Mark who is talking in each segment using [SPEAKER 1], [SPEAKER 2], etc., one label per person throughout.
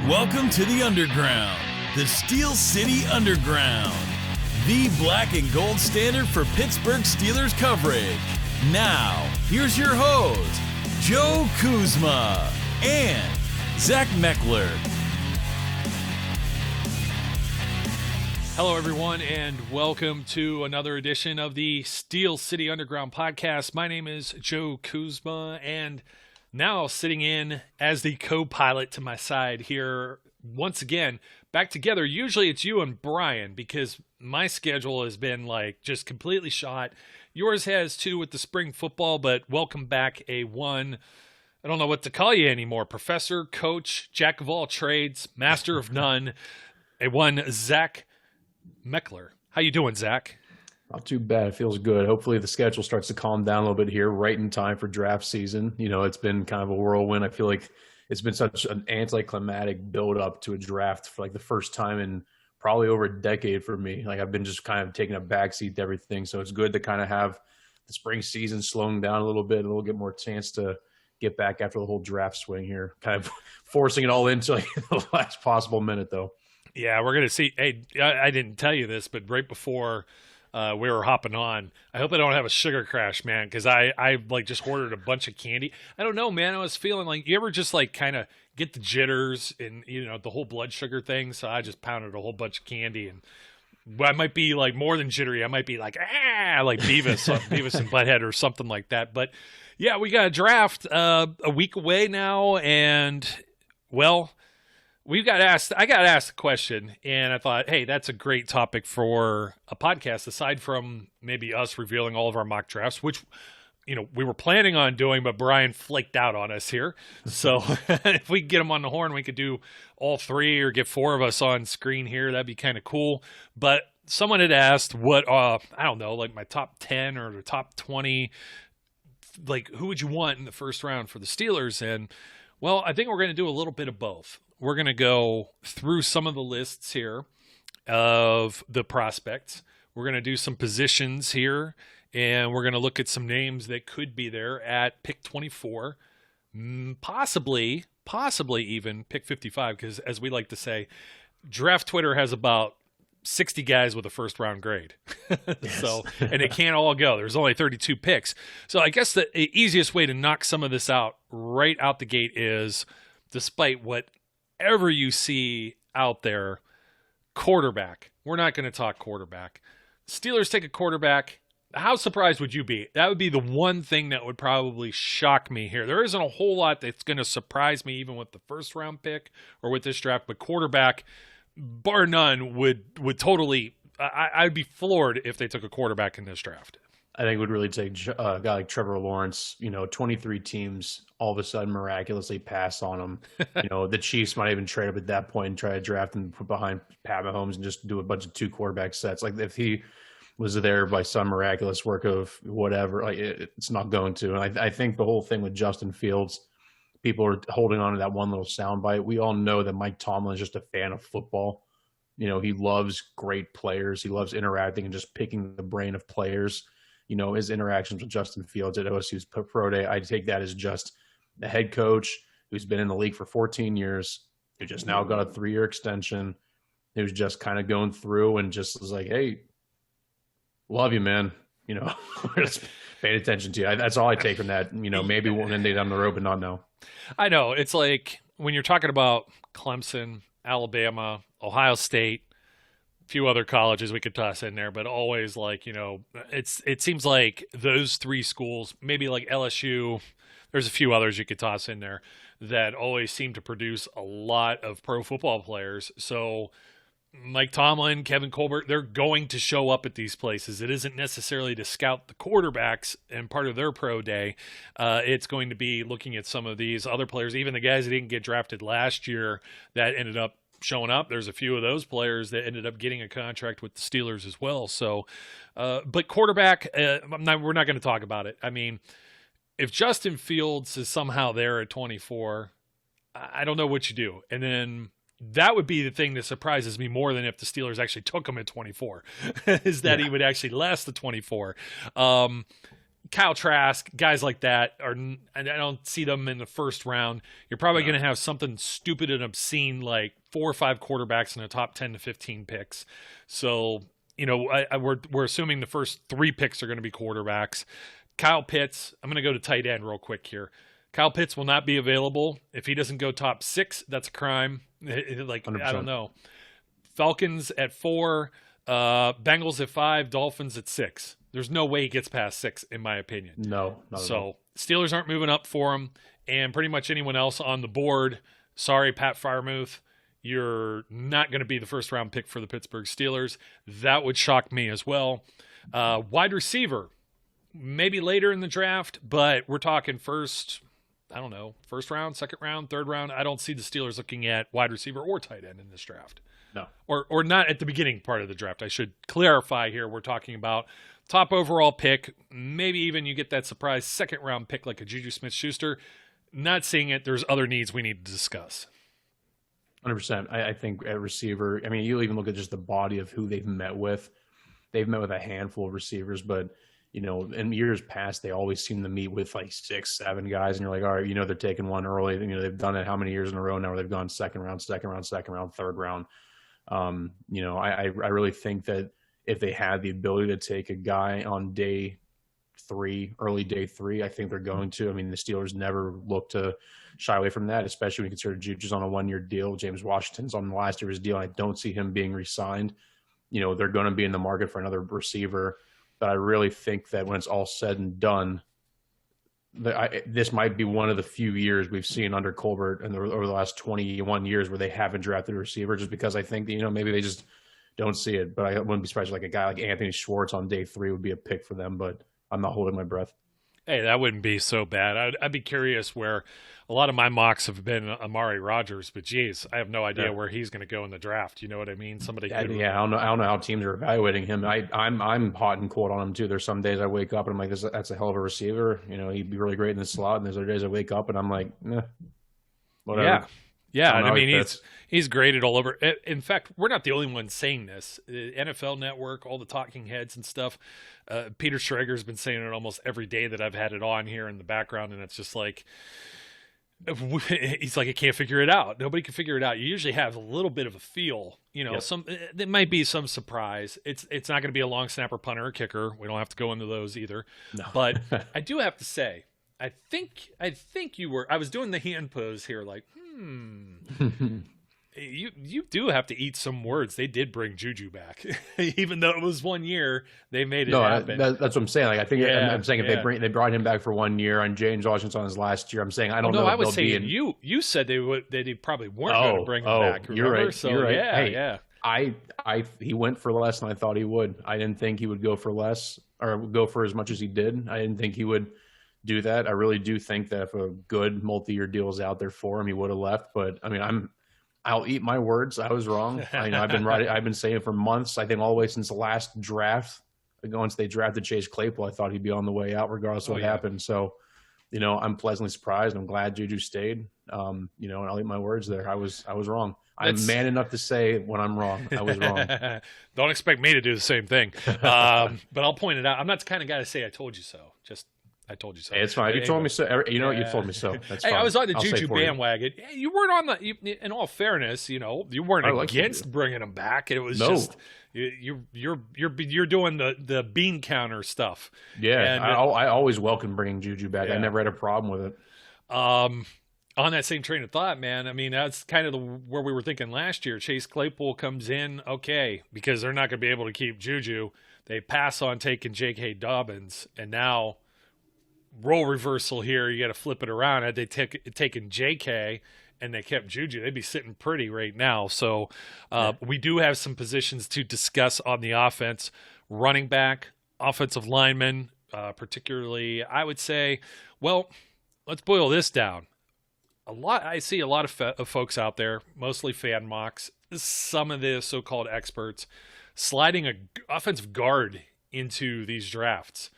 [SPEAKER 1] Welcome to the Underground, the Steel City Underground, the black and gold standard for Pittsburgh Steelers coverage. Now, here's your host, Joe Kuzma and Zach Metkler.
[SPEAKER 2] Hello, everyone, and welcome to another edition of the Steel City Underground podcast. My name is Joe Kuzma, and now sitting in as the co-pilot to my side here, once again, back together. Usually it's you and Brian, because my schedule has been just completely shot. Yours has too with the spring football, but welcome back, A1. I don't know what to call you anymore. Professor, coach, jack of all trades, master of none. A1, Zach Metkler. How you doing, Zach?
[SPEAKER 3] Not too bad. It feels good. Hopefully the schedule starts to calm down a little bit here right in time for draft season. You know, it's been kind of a whirlwind. I feel like it's been such an anticlimactic build up to a draft for the first time in probably over a decade for me. I've been just kind of taking a backseat to everything. So it's good to kind of have the spring season slowing down a little bit, and we'll get more chance to get back after the whole draft swing here. Kind of forcing it all into the last possible minute though.
[SPEAKER 2] Yeah, we're going to see. Hey, I didn't tell you this, but right before we were hopping on, I hope I don't have a sugar crash, man, because I just ordered a bunch of candy. I don't know, man. I was feeling you ever just kind of get the jitters and, the whole blood sugar thing. So I just pounded a whole bunch of candy, and I might be more than jittery. I might be like Beavis, Beavis and Butthead or something like that. But yeah, we got a draft a week away now, and well, I got asked a question, and I thought, hey, that's a great topic for a podcast, aside from maybe us revealing all of our mock drafts, which, we were planning on doing, but Brian flaked out on us here. So if we could get him on the horn, we could do all three or get four of us on screen here. That'd be kind of cool. But someone had asked what, I don't know, my top 10 or the top 20, who would you want in the first round for the Steelers? And, well, I think we're going to do a little bit of both. We're going to go through some of the lists here of the prospects. We're going to do some positions here, and we're going to look at some names that could be there at pick 24, possibly even pick 55, because as we like to say, Draft Twitter has about 60 guys with a first-round grade. So, and it can't all go. There's only 32 picks. So I guess the easiest way to knock some of this out right out the gate is, despite whatever you see out there, quarterback. We're not going to talk quarterback. Steelers take a quarterback. How surprised would you be? That would be the one thing that would probably shock me here. There isn't a whole lot that's going to surprise me even with the first round pick or with this draft, but quarterback, bar none, would totally I'd be floored if they took a quarterback in this draft.
[SPEAKER 3] I think it would really take a guy like Trevor Lawrence. 23 teams all of a sudden miraculously pass on him. The Chiefs might even trade up at that point and try to draft him behind Pat Mahomes and just do a bunch of two quarterback sets. If he was there by some miraculous work of whatever, it's not going to. And I think the whole thing with Justin Fields, people are holding on to that one little soundbite. We all know that Mike Tomlin is just a fan of football. He loves great players. He loves interacting and just picking the brain of players. His interactions with Justin Fields at OSU's Pro Day, I take that as just the head coach who's been in the league for 14 years, who just now got a 3-year extension, who's just kind of going through and just was like, hey, love you, man. We're just paying attention to you. That's all I take from that. Maybe one end down the road, but not now.
[SPEAKER 2] I know. It's when you're talking about Clemson, Alabama, Ohio State, few other colleges we could toss in there, but always it seems like those three schools, maybe LSU, there's a few others you could toss in there that always seem to produce a lot of pro football players. So Mike Tomlin, Kevin Colbert, they're going to show up at these places. It isn't necessarily to scout the quarterbacks and part of their pro day. It's going to be looking at some of these other players, even the guys that didn't get drafted last year that ended up showing up. There's a few of those players that ended up getting a contract with the Steelers as well. So, but quarterback, we're not going to talk about it. I mean, if Justin Fields is somehow there at 24, I don't know what you do. And then that would be the thing that surprises me more than if the Steelers actually took him at 24, is that he would actually last the 24. Kyle Trask, guys like that and I don't see them in the first round. You're probably going to have something stupid and obscene like 4 or 5 quarterbacks in the top 10 to 15 picks. So, we're assuming the first 3 picks are going to be quarterbacks. Kyle Pitts, I'm going to go to tight end real quick here. Kyle Pitts will not be available. If he doesn't go top 6, that's a crime. Like, 100%. I don't know. Falcons at 4, Bengals at 5, Dolphins at 6. There's no way he gets past 6, in my opinion.
[SPEAKER 3] No.
[SPEAKER 2] So Steelers aren't moving up for him, and pretty much anyone else on the board. Sorry, Pat Freiermuth, you're not going to be the first round pick for the Pittsburgh Steelers. That would shock me as well. Wide receiver, maybe later in the draft, but we're talking first round, second round, third round. I don't see the Steelers looking at wide receiver or tight end in this draft.
[SPEAKER 3] No.
[SPEAKER 2] Or not at the beginning part of the draft. I should clarify here. We're talking about top overall pick. Maybe even you get that surprise second round pick like a Juju Smith-Schuster. Not seeing it. There's other needs we need to discuss.
[SPEAKER 3] 100%. I think at receiver, I mean, you even look at just the body of who they've met with. They've met with a handful of receivers, but, in years past, they always seem to meet with like 6, 7 guys. And you're like, all right, they're taking one early. They've done it how many years in a row now where they've gone second round, third round. I really think that if they had the ability to take a guy on day 3, early day 3, I think they're going to. I mean, the Steelers never look to shy away from that, especially when you consider Juju's on a 1-year deal. James Washington's on the last year of his deal. I don't see him being re-signed. They're going to be in the market for another receiver. But I really think that when it's all said and done, this might be one of the few years we've seen under Colbert and over the last 21 years where they haven't drafted a receiver, just because I think that, maybe they just don't see it. But I wouldn't be surprised like a guy like Anthony Schwartz on day 3 would be a pick for them, but I'm not holding my breath.
[SPEAKER 2] Hey, that wouldn't be so bad. I'd be curious where a lot of my mocks have been Amari Rodgers, but geez, I have no idea where he's going to go in the draft. You know what I mean? Somebody.
[SPEAKER 3] I don't know how teams are evaluating him. I'm hot and cold on him too. There's some days I wake up and I'm like, that's a hell of a receiver. He'd be really great in the slot. And there's other days I wake up and I'm like, whatever.
[SPEAKER 2] Yeah. I mean, he's graded all over. In fact, we're not the only ones saying this. NFL Network, all the talking heads and stuff. Peter Schrager's been saying it almost every day that I've had it on here in the background, and it's just like, he's like, I can't figure it out. Nobody can figure it out. You usually have a little bit of a feel,
[SPEAKER 3] Yep.
[SPEAKER 2] There might be some surprise. It's not going to be a long snapper, punter, or kicker. We don't have to go into those either.
[SPEAKER 3] No.
[SPEAKER 2] But I do have to say, I think I was doing the hand pose here, like, You do have to eat some words. They did bring Juju back, even though it was 1 year. They made it happen.
[SPEAKER 3] That's what I'm saying. Like, I think I'm saying if they brought him back for 1 year and James Washington's on his last year, I'm saying I don't know.
[SPEAKER 2] No, I was saying you said they probably weren't going to bring him back. Remember?
[SPEAKER 3] You're right.
[SPEAKER 2] So
[SPEAKER 3] you're right.
[SPEAKER 2] yeah.
[SPEAKER 3] He went for less than I thought he would. I didn't think he would go for less or go for as much as he did. I didn't think he would do that. I really do think that if a good multi-year deal is out there for him, he would have left. But I mean, I'll eat my words. I was wrong. I've been saying it for months. I think all the way since the last draft. Once they drafted Chase Claypool, I thought he'd be on the way out, regardless of what happened. So, I'm pleasantly surprised. I'm glad Juju stayed. And I'll eat my words there. I was wrong. I'm man enough to say when I'm wrong. I was wrong.
[SPEAKER 2] Don't expect me to do the same thing. But I'll point it out. I'm not the kind of guy to say I told you so. Just I told you so.
[SPEAKER 3] Hey, it's fine. You told me so. You told me so. That's fine.
[SPEAKER 2] I was on the Juju bandwagon. You weren't on the. In all fairness, you weren't against bringing him back. It was just you're doing the bean counter stuff.
[SPEAKER 3] Yeah, and I always welcome bringing Juju back. I never had a problem with it.
[SPEAKER 2] On that same train of thought, man, I mean, that's kind of where we were thinking last year. Chase Claypool comes in, okay, because they're not going to be able to keep Juju. They pass on taking J.K. Dobbins, and now role reversal here. You got to flip it around. Had they taken J.K. and they kept Juju, they'd be sitting pretty right now. So we do have some positions to discuss on the offense. Running back, offensive lineman, particularly, I would say, well, let's boil this down. I see a lot of folks out there, mostly fan mocks, some of the so-called experts, sliding an offensive guard into these drafts.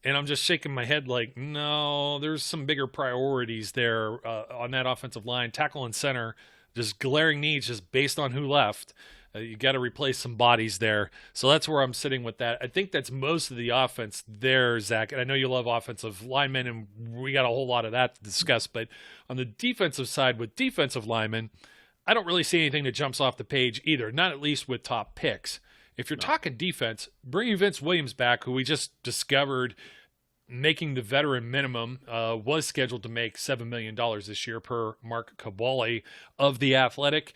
[SPEAKER 2] And I'm just shaking my head like, no, there's some bigger priorities there on that offensive line. Tackle and center, just glaring needs just based on who left. You got to replace some bodies there. So that's where I'm sitting with that. I think that's most of the offense there, Zach. And I know you love offensive linemen, and we got a whole lot of that to discuss. But on the defensive side with defensive linemen, I don't really see anything that jumps off the page either, not at least with top picks. If you're talking defense, bringing Vince Williams back, who we just discovered making the veteran minimum, was scheduled to make $7 million this year per Mark Kaboly of The Athletic.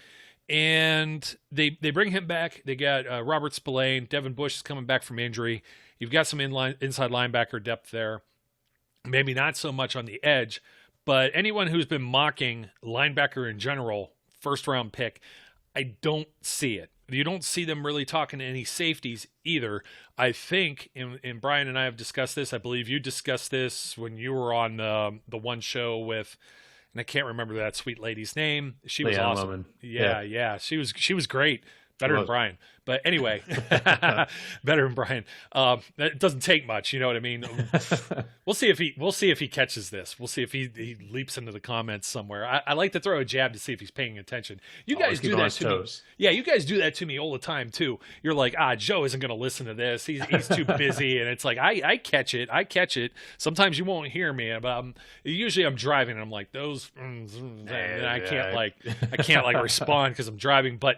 [SPEAKER 2] And they bring him back. They got Robert Spillane. Devin Bush is coming back from injury. You've got some inside linebacker depth there. Maybe not so much on the edge, but anyone who's been mocking linebacker in general, first-round pick, I don't see it. You don't see them really talking to any safeties either. I think, and Brian and I have discussed this, I believe you discussed this when you were on the one show with, and I can't remember that sweet lady's name. She was awesome. Yeah. She was great. Better than Brian. But anyway, better than Brian. It doesn't take much, you know what I mean? We'll see if he catches this. We'll see if he leaps into the comments somewhere. I like to throw a jab to see if he's paying attention. You guys do that to me. Yeah, you guys do that to me all the time too. You're like, Joe isn't going to listen to this. He's too busy, and it's like I catch it. Sometimes you won't hear me, but usually I'm driving, and I'm like those, and I can't respond because I'm driving, but.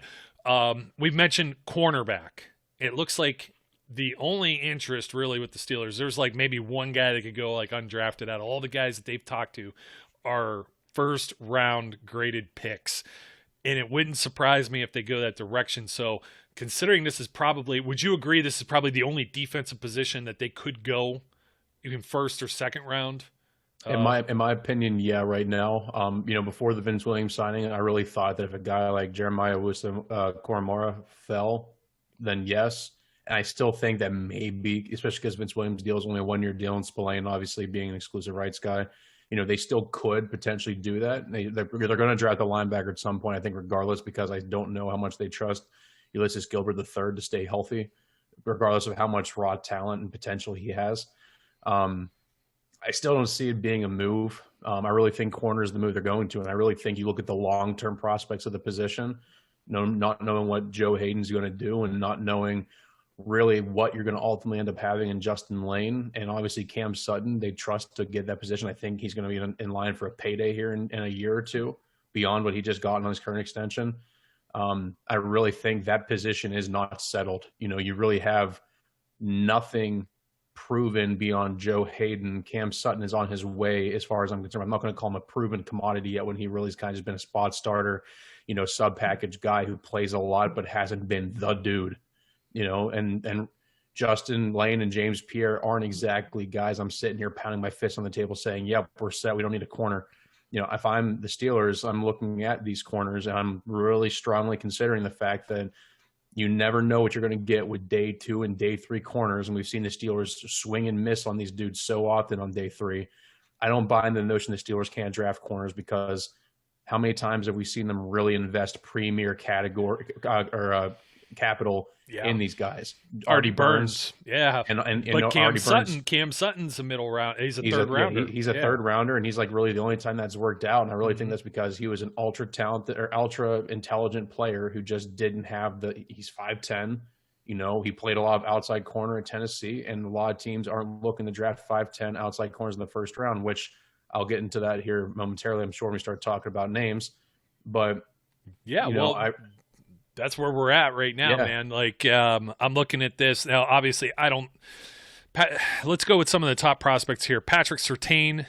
[SPEAKER 2] We've mentioned cornerback. It looks like the only interest really with the Steelers, there's like maybe one guy that could go like undrafted out of all the guys that they've talked to are first round graded picks. And it wouldn't surprise me if they go that direction. So considering this is probably, would you agree this is probably the only defensive position that they could go even first or second round?
[SPEAKER 3] In my opinion, yeah, right now. Before the Vince Williams signing, I really thought that if a guy like Jeremiah Koromora fell, then yes. And I still think that maybe, especially because Vince Williams' deal is only a 1-year deal, and Spillane obviously being an exclusive rights guy, they still could potentially do that. They're going to draft a linebacker at some point, I think, regardless, because I don't know how much they trust Ulysses Gilbert III to stay healthy, regardless of how much raw talent and potential he has. I still don't see it being a move. I really think corner is the move they're going to, and I really think you look at the long-term prospects of the position, not knowing what Joe Hayden's going to do and not knowing really what you're going to ultimately end up having in Justin Lane and obviously Cam Sutton. They trust to get that position. I think he's going to be in line for a payday here in a year or two beyond what he just got on his current extension. I really think that position is not settled. You really have nothing proven beyond Joe Hayden. Cam Sutton is on his way as far as I'm concerned. I'm not going to call him a proven commodity yet when he really has kind of just been a spot starter, sub-package guy who plays a lot but hasn't been the dude, and Justin Lane and James Pierre aren't exactly guys I'm sitting here pounding my fist on the table saying, yep, we're set. We don't need a corner. If I'm the Steelers, I'm looking at these corners and I'm really strongly considering the fact that you never know what you're going to get with day 2 and day 3 corners. And we've seen the Steelers swing and miss on these dudes so often on day 3. I don't buy in the notion the Steelers can't draft corners because how many times have we seen them really invest premier category capital in these guys? Artie Burns.
[SPEAKER 2] Yeah.
[SPEAKER 3] And
[SPEAKER 2] but Cam Sutton's a middle round. He's a third rounder.
[SPEAKER 3] He's a third rounder, and he's like really the only time that's worked out. And I really think that's because he was an ultra talented or ultra intelligent player who just didn't have he's 5'10". He played a lot of outside corner in Tennessee, and a lot of teams aren't looking to draft 5'10" outside corners in the first round, which I'll get into that here momentarily, I'm sure, when we start talking about names. But
[SPEAKER 2] that's where we're at right now, man. Like, I'm looking at this now. Obviously, let's go with some of the top prospects here. Patrick Surtain,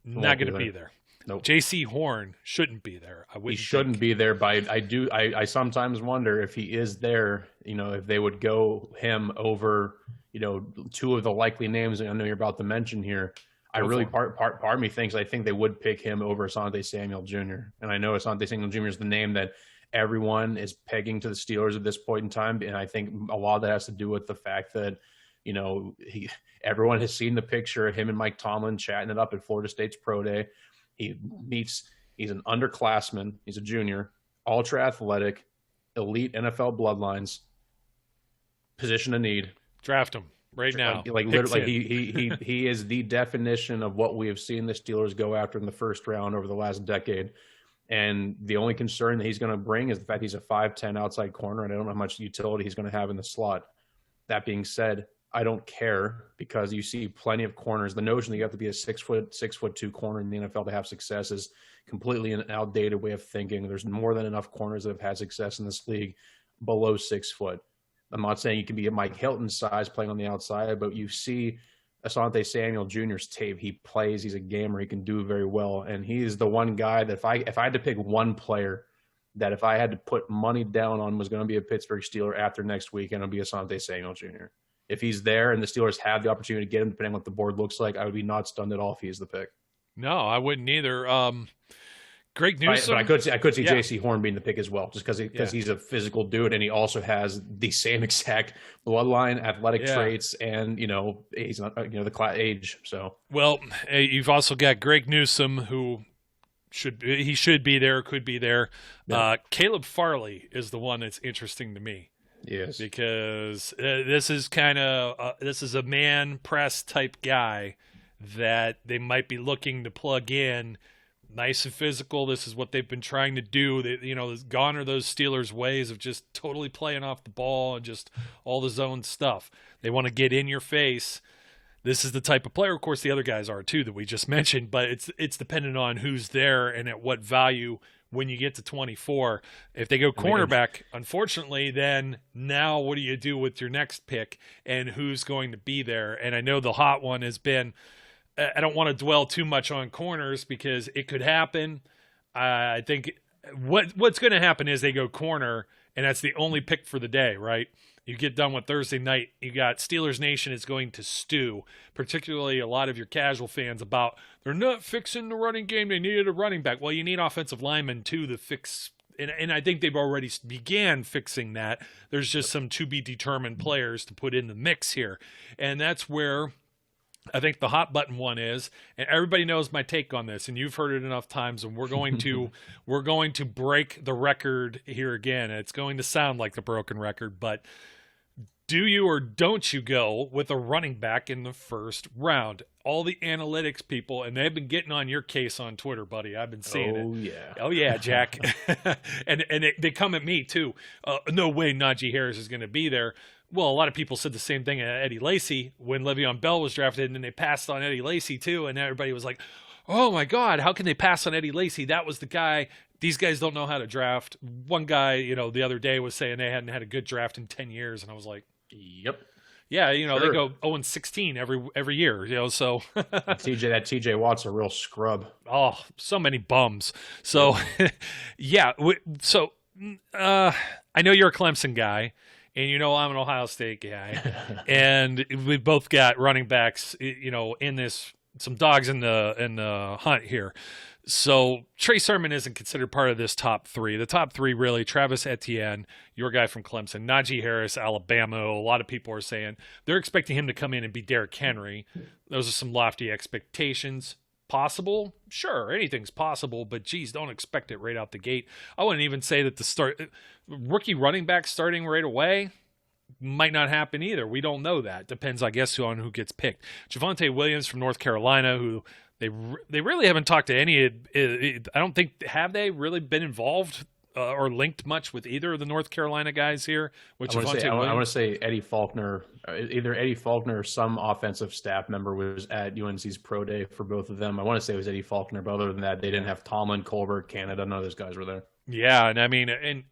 [SPEAKER 2] not going to be there.
[SPEAKER 3] Nope.
[SPEAKER 2] J.C. Horn shouldn't be there.
[SPEAKER 3] He shouldn't be there, but I sometimes wonder if he is there, if they would go him over, 2 of the likely names I know you're about to mention here. Part of me thinks I think they would pick him over Asante Samuel Jr. And I know Asante Samuel Jr. is the name that everyone is pegging to the Steelers at this point in time. And I think a lot of that has to do with the fact that, everyone has seen the picture of him and Mike Tomlin chatting it up at Florida State's Pro Day. He's an underclassman. He's a junior, ultra athletic, elite NFL bloodlines, position of need.
[SPEAKER 2] Draft him right now.
[SPEAKER 3] Like literally, he is the definition of what we have seen the Steelers go after in the first round over the last decade. And the only concern that he's going to bring is the fact he's a 5'10" outside corner, and I don't know how much utility he's going to have in the slot. That being said, I don't care, because you see plenty of corners. The notion that you have to be a 6'2" corner in the NFL to have success is completely an outdated way of thinking. There's more than enough corners that have had success in this league below 6 foot. I'm not saying you can be a Mike Hilton size playing on the outside, but you see Asante Samuel Jr.'s tape. He plays. He's a gamer. He can do very well. And he's the one guy that if I had to pick one player that if I had to put money down on was going to be a Pittsburgh Steeler after next week, and it'll be Asante Samuel Jr. If he's there and the Steelers have the opportunity to get him, depending on what the board looks like, I would be not stunned at all if he's the pick.
[SPEAKER 2] No, I wouldn't either. Greg Newsome.
[SPEAKER 3] But I could see J.C. Horn being the pick as well, just because he's a physical dude, and he also has the same exact bloodline, athletic traits, and he's not the age. So
[SPEAKER 2] you've also got Greg Newsome, who should be there, could be there. Yeah. Caleb Farley is the one that's interesting to me.
[SPEAKER 3] Yes,
[SPEAKER 2] because this is a man press type guy that they might be looking to plug in. Nice and physical. This is what they've been trying to do. Gone are those Steelers' ways of just totally playing off the ball and just all the zone stuff. They want to get in your face. This is the type of player, of course, the other guys are too that we just mentioned, but it's dependent on who's there and at what value when you get to 24. If they go cornerback, unfortunately, then now what do you do with your next pick and who's going to be there? And I know the hot one has been, I don't want to dwell too much on corners because it could happen. I think what's going to happen is they go corner, and that's the only pick for the day, right? You get done with Thursday night, you got Steelers Nation is going to stew, particularly a lot of your casual fans about they're not fixing the running game. They needed a running back. Well, you need offensive linemen too to fix, and I think they've already began fixing that. There's just some to be determined players to put in the mix here, and that's where I think the hot button one is, and everybody knows my take on this, and you've heard it enough times, and we're going to break the record here again. It's going to sound like the broken record, but do you or don't you go with a running back in the first round? All the analytics people, and they've been getting on your case on Twitter, buddy. I've been seeing it. Oh yeah, Jack. and they come at me too. No way Najee Harris is going to be there. Well, a lot of people said the same thing at Eddie Lacy when Le'Veon Bell was drafted, and then they passed on Eddie Lacy too, and everybody was like, oh my God, how can they pass on Eddie Lacy? That was the guy. These guys don't know how to draft. One guy, the other day was saying they hadn't had a good draft in 10 years, and I was like,
[SPEAKER 3] yep.
[SPEAKER 2] Yeah, sure. They go 0-16 every year, so
[SPEAKER 3] TJ Watt's a real scrub.
[SPEAKER 2] Oh, so many bums. So yeah, so I know you're a Clemson guy. And I'm an Ohio State guy, and we've both got running backs, in this, some dogs in the hunt here. So Trey Sermon isn't considered part of this top three. The top three really: Travis Etienne, your guy from Clemson; Najee Harris, Alabama. A lot of people are saying they're expecting him to come in and be Derrick Henry. Those are some lofty expectations. Possible? Sure, anything's possible, but geez, don't expect it right out the gate. I wouldn't even say that the rookie running back starting right away might not happen either. We don't know that. Depends, I guess, on who gets picked. Javonte Williams from North Carolina, who they really haven't talked to any. I don't think, have they really been involved or linked much with either of the North Carolina guys here? With Javonte Williams?
[SPEAKER 3] I want to say Eddie Faulkner. Either Eddie Faulkner or some offensive staff member was at UNC's pro day for both of them. I want to say it was Eddie Faulkner, but other than that, they didn't have Tomlin, Colbert, Canada. None of those guys were there.
[SPEAKER 2] Yeah, and I mean,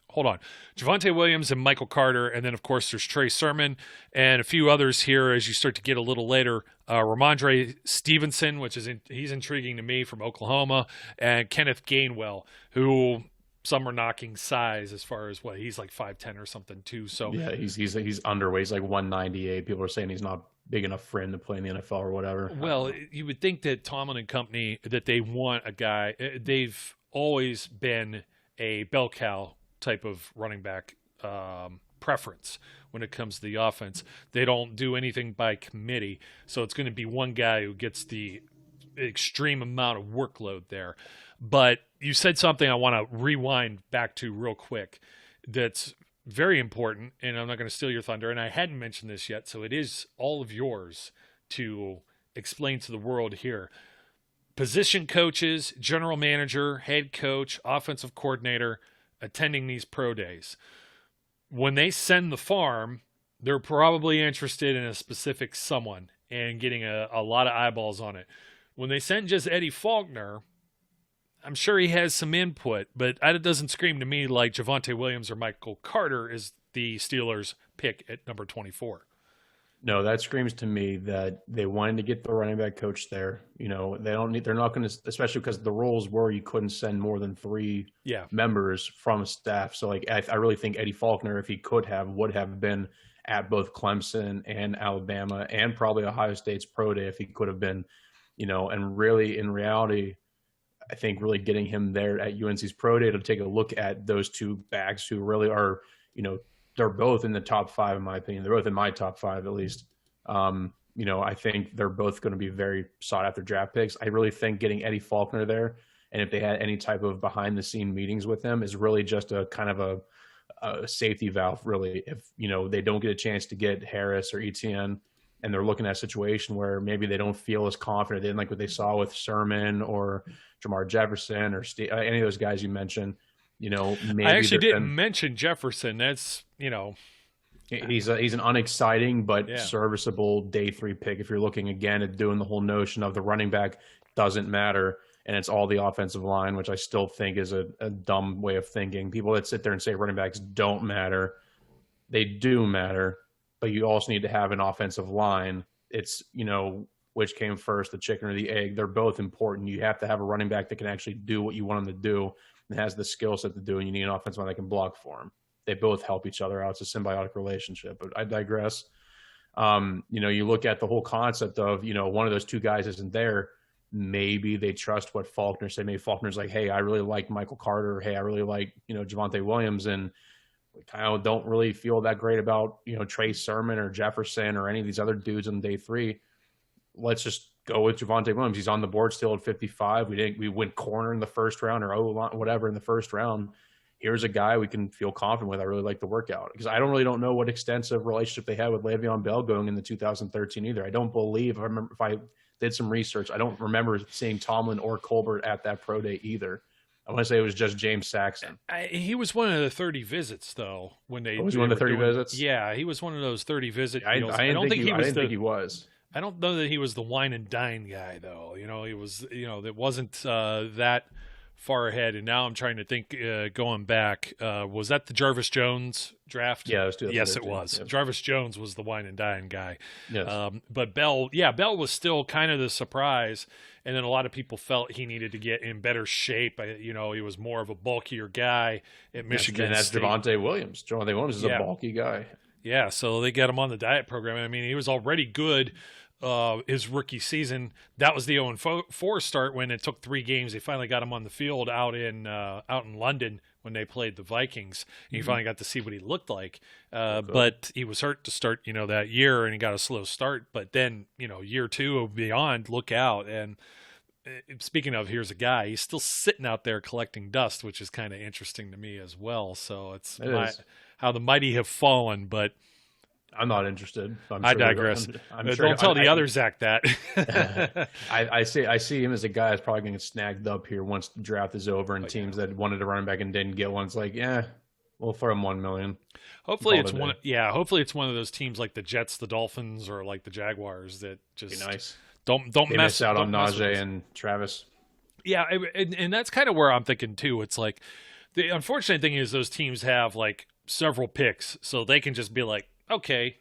[SPEAKER 2] hold on. Javonte Williams and Michael Carter, and then, of course, there's Trey Sermon and a few others here as you start to get a little later. Ramondre Stevenson, he's intriguing to me, from Oklahoma, and Kenneth Gainwell, who some are knocking size as far as he's like 5'10" or something too. So
[SPEAKER 3] yeah, he's underweight. He's like 198. People are saying he's not big enough for him to play in the NFL or whatever.
[SPEAKER 2] Well, you would think that Tomlin and company, that they want a guy. They've always been a bell cow type of running back preference when it comes to the offense. They don't do anything by committee, so it's going to be one guy who gets the extreme amount of workload there. But you said something I want to rewind back to real quick that's very important, and I'm not going to steal your thunder, and I hadn't mentioned this yet, so it is all of yours to explain to the world here. position coaches, general manager, head coach, offensive coordinator attending these pro days. When they send the farm, they're probably interested in a specific someone and getting a lot of eyeballs on it. When they send just Eddie Faulkner, I'm sure he has some input, but it doesn't scream to me like Javonte Williams or Michael Carter is the Steelers' pick at number 24.
[SPEAKER 3] No, that screams to me that they wanted to get the running back coach there. You know, they're not going to, especially because the rules were you couldn't send more than 3 members from staff. So, like, I really think Eddie Faulkner, if he would have been at both Clemson and Alabama and probably Ohio State's pro day if he could have been, you know, and really in reality, I think really getting him there at UNC's pro day to take a look at those 2 backs who really are, you know, they're both in the top 5, in my opinion. They're both in my top 5, at least. You know, I think they're both going to be very sought after draft picks. I really think getting Eddie Faulkner there, and if they had any type of behind the scene meetings with him, is really just a kind of a safety valve, really. If, you know, they don't get a chance to get Harris or Etienne, and they're looking at a situation where maybe they don't feel as confident. They didn't like what they saw with Sermon or Jamar Jefferson or any of those guys you mentioned. You know, maybe
[SPEAKER 2] I actually didn't mention Jefferson. That's, you know,
[SPEAKER 3] he's an unexciting but serviceable day 3 pick. If you're looking again at doing the whole notion of the running back doesn't matter and it's all the offensive line, which I still think is a dumb way of thinking. People that sit there and say running backs don't matter, they do matter, but you also need to have an offensive line. It's, you know, which came first, the chicken or the egg? They're both important. You have to have a running back that can actually do what you want him to do and has the skill set to do, and you need an offensive line that can block for him. They both help each other out. It's a symbiotic relationship, but I digress. You know, you look at the whole concept of, you know, one of those 2 guys isn't there. Maybe they trust what Faulkner said. Maybe Faulkner's like, hey, I really like Michael Carter. Hey, I really like, you know, Javonte Williams. And we kind of don't really feel that great about, you know, Trey Sermon or Jefferson or any of these other dudes on day 3. Let's just go with Javonte Williams. He's on the board still at 55. We went corner in the first round or whatever in the first round. Here's a guy we can feel confident with. I really like the workout because I don't know what extensive relationship they had with Le'Veon Bell going into 2013 either. I don't believe, if I did some research, I don't remember seeing Tomlin or Colbert at that pro day either. I want to say it was just James Saxon.
[SPEAKER 2] He was one of the 30 visits, though. When they
[SPEAKER 3] was one of the 30 visits.
[SPEAKER 2] Yeah, he was one of those 30 visit.
[SPEAKER 3] I don't think he was.
[SPEAKER 2] I don't know that he was the wine and dine guy, though. You know, he was. You know, that wasn't that far ahead. And now I'm trying to think. Going back, was that the Jarvis Jones draft?
[SPEAKER 3] Yeah, it was 2013.
[SPEAKER 2] Yes, it was. Yep. Jarvis Jones was the wine and dine guy.
[SPEAKER 3] Yes.
[SPEAKER 2] But Bell was still kind of the surprise. And then a lot of people felt he needed to get in better shape. You know, he was more of a bulkier guy at Michigan.
[SPEAKER 3] And that's Javonte Williams. Javonte Williams is a bulky guy.
[SPEAKER 2] Yeah, so they got him on the diet program. I mean, he was already good his rookie season. That was the 0-4 start when it took 3 games. They finally got him on the field out in London when they played the Vikings. And you finally got to see what he looked like. But he was hurt to start, you know, that year, and he got a slow start. But then, you know, year 2 or beyond, look out. And speaking of, here's a guy, he's still sitting out there collecting dust, which is kind of interesting to me as well. So it's how the mighty have fallen, but
[SPEAKER 3] I'm not interested.
[SPEAKER 2] I digress. Don't tell the other Zach that.
[SPEAKER 3] I see him as a guy that's probably going to get snagged up here once the draft is over, and teams that wanted to run back and didn't get one, it's like, yeah, we'll throw him $1 million.
[SPEAKER 2] Hopefully it's one. Yeah, hopefully it's one of those teams like the Jets, the Dolphins, or like the Jaguars that just
[SPEAKER 3] be nice.
[SPEAKER 2] Don't
[SPEAKER 3] miss out on Najee and Travis.
[SPEAKER 2] Yeah, and that's kind of where I'm thinking too. It's like the unfortunate thing is those teams have like several picks, so they can just be like, okay,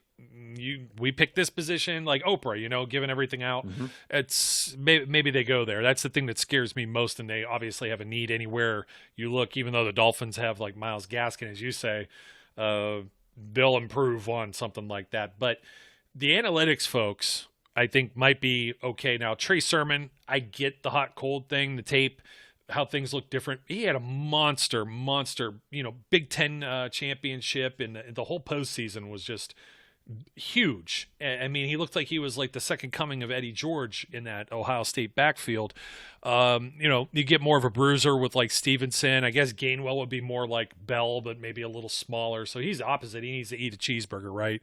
[SPEAKER 2] we picked this position, like Oprah, you know, giving everything out. Mm-hmm. It's maybe they go there. That's the thing that scares me most, and they obviously have a need anywhere you look. Even though the Dolphins have like Myles Gaskin, as you say, they'll improve on something like that. But the analytics folks, I think, might be okay. Now, Trey Sermon, I get the hot cold thing, the tape, how things look different. He had a monster, you know, Big Ten championship, and the whole postseason was just huge. I mean, he looked like he was like the second coming of Eddie George in that Ohio State backfield. You get more of a bruiser with like Stevenson. I guess Gainwell would be more like Bell, but maybe a little smaller. So he's the opposite. He needs to eat a cheeseburger, right?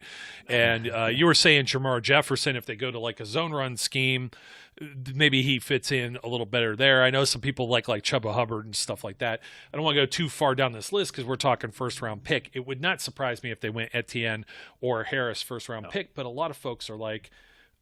[SPEAKER 2] And you were saying Jamar Jefferson, if they go to like a zone run scheme, maybe he fits in a little better there. I know some people like Chubb Hubbard and stuff like that. I don't want to go too far down this list because we're talking first round pick. It would not surprise me if they went Etienne or Harris first round pick, but a lot of folks are like,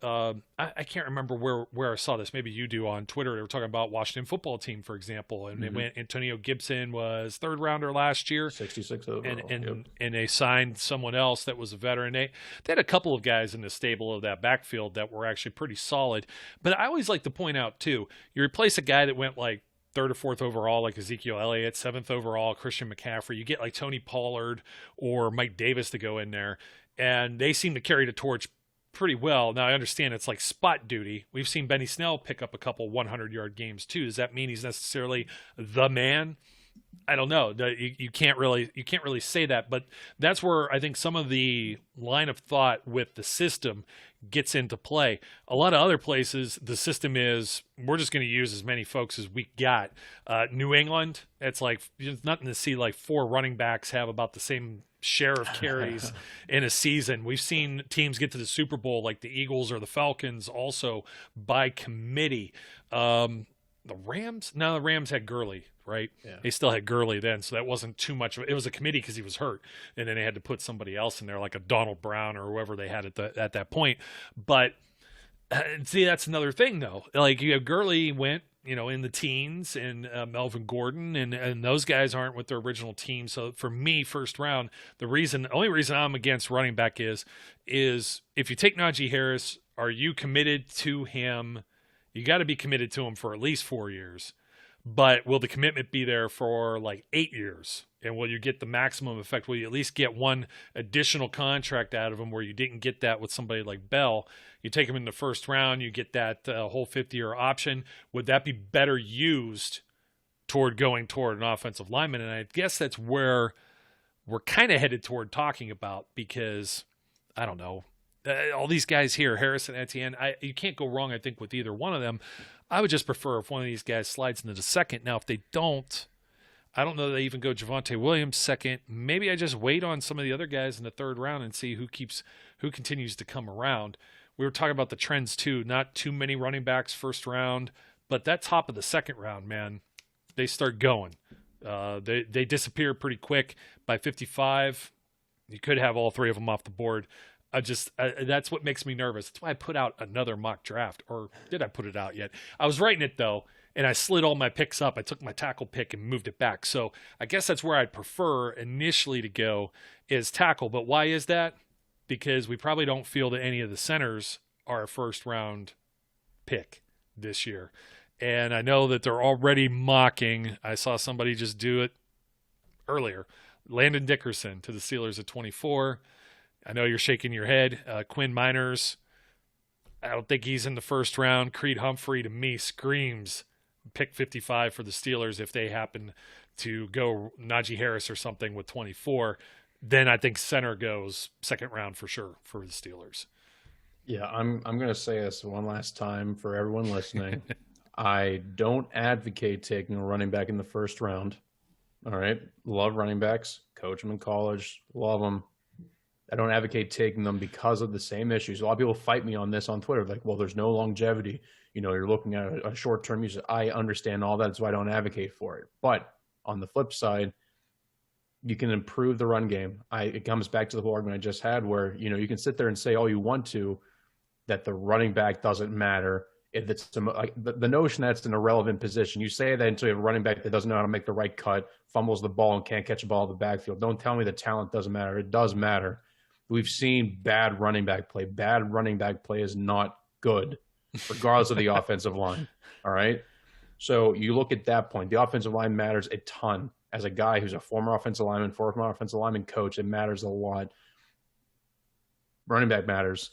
[SPEAKER 2] I can't remember where I saw this. Maybe you do on Twitter. They were talking about Washington football team, for example, and they went Antonio Gibson was third rounder last year,
[SPEAKER 3] 66 overall,
[SPEAKER 2] and they signed someone else that was a veteran. They had a couple of guys in the stable of that backfield that were actually pretty solid. But I always like to point out too, you replace a guy that went like third or fourth overall, like Ezekiel Elliott, seventh overall, Christian McCaffrey. You get like Tony Pollard or Mike Davis to go in there, and they seem to carry the torch pretty well. Now, I understand it's like spot duty. We've seen Benny Snell pick up a couple 100-yard games too. Does that mean he's necessarily the man? I don't know. You can't really say that, but that's where I think some of the line of thought with the system gets into play. A lot of other places, the system is we're just going to use as many folks as we got. New England, it's like it's nothing to see like four running backs have about the same share of carries in a season. We've seen teams get to the Super Bowl like the Eagles or the Falcons also by committee. The Rams had Gurley, right? Yeah. They still had Gurley then, so that wasn't too much of it. It was a committee because he was hurt, and then they had to put somebody else in there like a Donald Brown or whoever they had at that point. But see, that's another thing though. Like you have Gurley went in the teens, and Melvin Gordon, and those guys aren't with their original team. So for me, first round, the only reason I'm against running back is if you take Najee Harris, are you committed to him? You got to be committed to him for at least 4 years, but will the commitment be there for like 8 years? And will you get the maximum effect? Will you at least get one additional contract out of him where you didn't get that with somebody like Bell? You take him in the first round, you get that whole 50-year option. Would that be better used toward going toward an offensive lineman? And I guess that's where we're kind of headed toward talking about, because I don't know. All these guys here, Harris and Etienne, you can't go wrong, I think, with either one of them. I would just prefer if one of these guys slides into the second. Now, if they don't, I don't know that they even go Javonte Williams second. Maybe I just wait on some of the other guys in the third round and see who continues to come around. We were talking about the trends too. Not too many running backs first round, but that top of the second round, man, they start going. They disappear pretty quick. By 55, you could have all three of them off the board. That's what makes me nervous. That's why I put out another mock draft. Or did I put it out yet? I was writing it though, and I slid all my picks up. I took my tackle pick and moved it back. So I guess that's where I'd prefer initially to go is tackle. But why is that? Because we probably don't feel that any of the centers are a first round pick this year. And I know that they're already mocking. I saw somebody just do it earlier. Landon Dickerson to the Steelers at 24. I know you're shaking your head. Quinn Miners, I don't think he's in the first round. Creed Humphrey, to me, screams pick 55 for the Steelers if they happen to go Najee Harris or something with 24. Then I think center goes second round for sure for the Steelers.
[SPEAKER 3] Yeah, I'm going to say this one last time for everyone listening. I don't advocate taking a running back in the first round. All right? Love running backs. Coach them in college. Love them. I don't advocate taking them because of the same issues. A lot of people fight me on this on Twitter. Like, well, there's no longevity. You're looking at a short-term use. I understand all that. That's why I don't advocate for it. But on the flip side, you can improve the run game. It comes back to the whole argument I just had where, you can sit there and say all you want to that the running back doesn't matter. If it's the notion that it's an irrelevant position, you say that until you have a running back that doesn't know how to make the right cut, fumbles the ball and can't catch a ball in the backfield. Don't tell me the talent doesn't matter. It does matter. We've seen bad running back play. Bad running back play is not good, regardless of the offensive line. All right? So you look at that point. The offensive line matters a ton. As a guy who's a former offensive lineman coach, it matters a lot. Running back matters.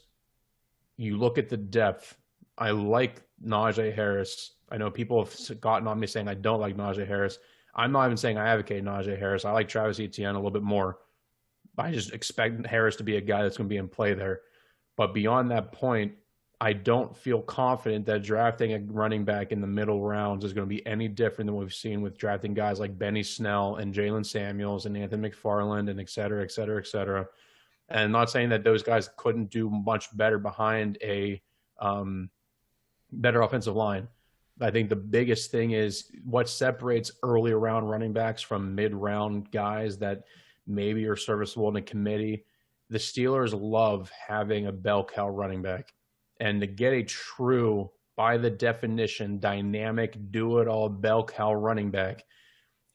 [SPEAKER 3] You look at the depth. I like Najee Harris. I know people have gotten on me saying I don't like Najee Harris. I'm not even saying I advocate Najee Harris. I like Travis Etienne a little bit more. I just expect Harris to be a guy that's going to be in play there. But beyond that point, I don't feel confident that drafting a running back in the middle rounds is going to be any different than what we've seen with drafting guys like Benny Snell and Jalen Samuels and Anthony McFarland and et cetera, et cetera, et cetera. And I'm not saying that those guys couldn't do much better behind a better offensive line. I think the biggest thing is what separates early round running backs from mid-round guys that maybe are serviceable in a committee. The Steelers love having a bell cow running back. And to get a true, by the definition, dynamic, do-it-all bell cow running back,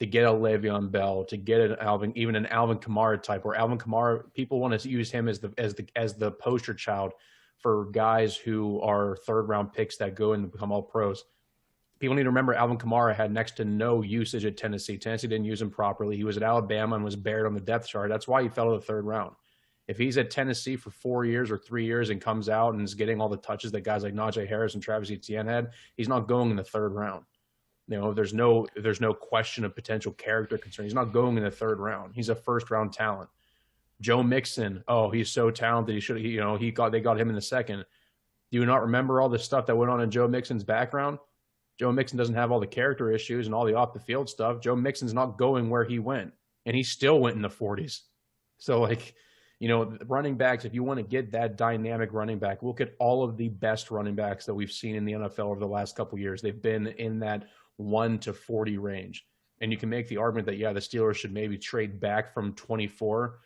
[SPEAKER 3] to get a Le'Veon Bell, to get an Alvin Kamara type, where Alvin Kamara, people want to use him as the poster child for guys who are third-round picks that go and become all pros. People need to remember Alvin Kamara had next to no usage at Tennessee. Tennessee didn't use him properly. He was at Alabama and was buried on the depth chart. That's why he fell to the third round. If he's at Tennessee for 4 years or 3 years and comes out and is getting all the touches that guys like Najee Harris and Travis Etienne had, he's not going in the third round. There's no question of potential character concern. He's not going in the third round. He's a first round talent. Joe Mixon, he's so talented. They got him in the second. Do you not remember all the stuff that went on in Joe Mixon's background? Joe Mixon doesn't have all the character issues and all the off the field stuff. Joe Mixon's not going where he went, and he still went in the 40s. So running backs, if you want to get that dynamic running back, look at all of the best running backs that we've seen in the NFL over the last couple of years. They've been in that 1 to 40 range. And you can make the argument that, the Steelers should maybe trade back from 24.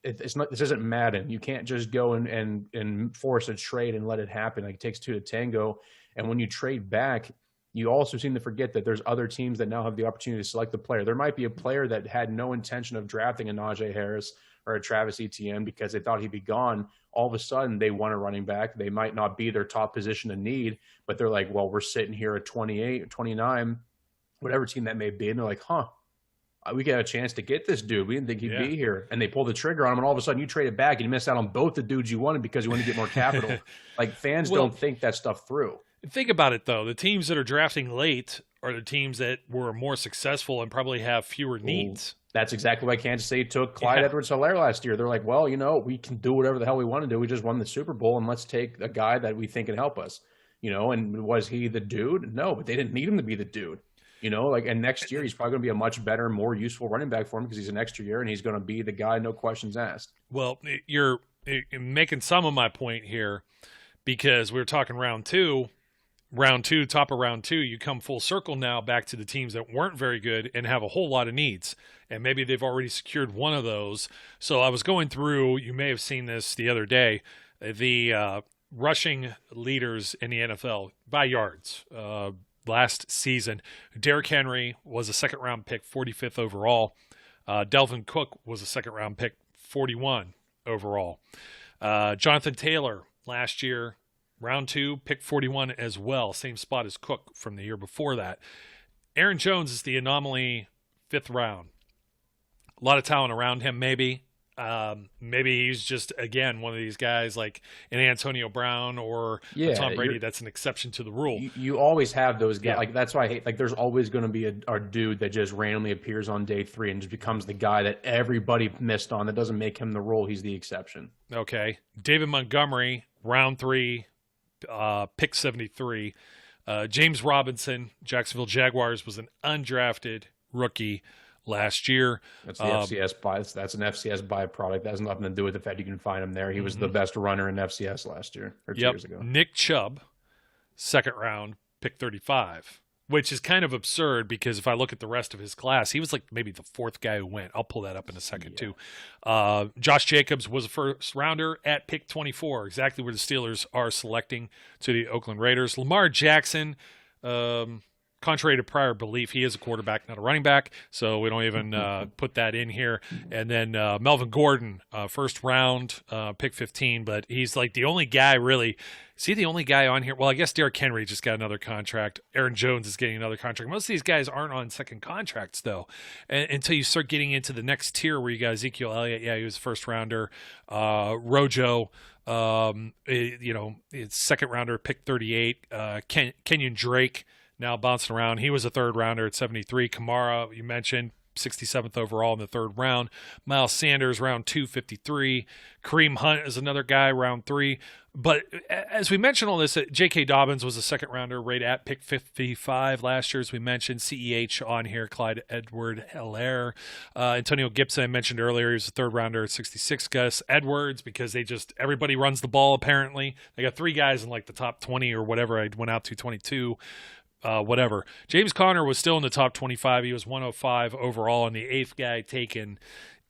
[SPEAKER 3] This isn't Madden. You can't just go and force a trade and let it happen. Like, it takes two to tango. And when you trade back, you also seem to forget that there's other teams that now have the opportunity to select the player. There might be a player that had no intention of drafting a Najee Harris or a Travis Etienne because they thought he'd be gone. All of a sudden, they want a running back. They might not be their top position of need, but they're like, well, we're sitting here at 28 or 29, whatever team that may be. And they're like, we got a chance to get this dude. We didn't think he'd be here. And they pull the trigger on him, and all of a sudden you trade it back and you miss out on both the dudes you wanted because you want to get more capital. Fans don't think that stuff through.
[SPEAKER 2] Think about it, though. The teams that are drafting late are the teams that were more successful and probably have fewer needs.
[SPEAKER 3] That's exactly why Kansas City took Clyde Edwards-Helaire last year. They're like, well, we can do whatever the hell we want to do. We just won the Super Bowl, and let's take a guy that we think can help us. And was he the dude? No, but they didn't need him to be the dude. And next year he's probably going to be a much better, more useful running back for him because he's an extra year, and he's going to be the guy, no questions asked.
[SPEAKER 2] Well, you're making some of my point here because we were talking round two, top of round two, you come full circle now back to the teams that weren't very good and have a whole lot of needs. And maybe they've already secured one of those. So I was going through, you may have seen this the other day, the rushing leaders in the NFL by yards. Last season, Derrick Henry was a second-round pick, 45th overall. Delvin Cook was a second-round pick, 41 overall. Jonathan Taylor last year, round 2, pick 41 as well, same spot as Cook from the year before that. Aaron Jones is the anomaly, 5th round. A lot of talent around him, maybe. Maybe he's just, again, one of these guys like an Antonio Brown or a Tom Brady that's an exception to the rule.
[SPEAKER 3] You always have those guys. Yeah. That's why I hate, there's always going to be a dude that just randomly appears on day 3 and just becomes the guy that everybody missed on. That doesn't make him the rule. He's the exception.
[SPEAKER 2] Okay. David Montgomery, round 3, pick 73. James Robinson, Jacksonville Jaguars, was an undrafted rookie last year.
[SPEAKER 3] That's the FCS bias. That's an FCS byproduct. That has nothing to do with the fact you can find him there. He was the best runner in FCS last year or 2 years ago.
[SPEAKER 2] Nick Chubb, second round, pick 35, which is kind of absurd because if I look at the rest of his class, he was like maybe the 4th guy who went. I'll pull that up in a second too. Josh Jacobs was a first rounder at pick 24, exactly where the Steelers are selecting to the Oakland Raiders. Lamar Jackson, contrary to prior belief, he is a quarterback, not a running back, so we don't even put that in here. And then Melvin Gordon, first round, pick 15, but he's like the only guy really. Is he the only guy on here? Well, I guess Derrick Henry just got another contract. Aaron Jones is getting another contract. Most of these guys aren't on second contracts, though, until you start getting into the next tier where you got Ezekiel Elliott. Yeah, he was a first rounder. Rojo, second rounder, pick 38. Kenyon Drake, now bouncing around. He was a third rounder at 73. Kamara, you mentioned, 67th overall in the third round. Miles Sanders, round 253. Kareem Hunt is another guy, round 3. But as we mentioned all this, J.K. Dobbins was a second rounder right at pick 55 last year, as we mentioned. CEH on here, Clyde Edward-Helaire. Antonio Gibson, I mentioned earlier, he was a third rounder at 66. Gus Edwards, because everybody runs the ball apparently. They got 3 guys in like the top 20 or whatever. I went out to 22. Whatever. James Conner was still in the top 25. He was 105 overall, and the 8th guy taken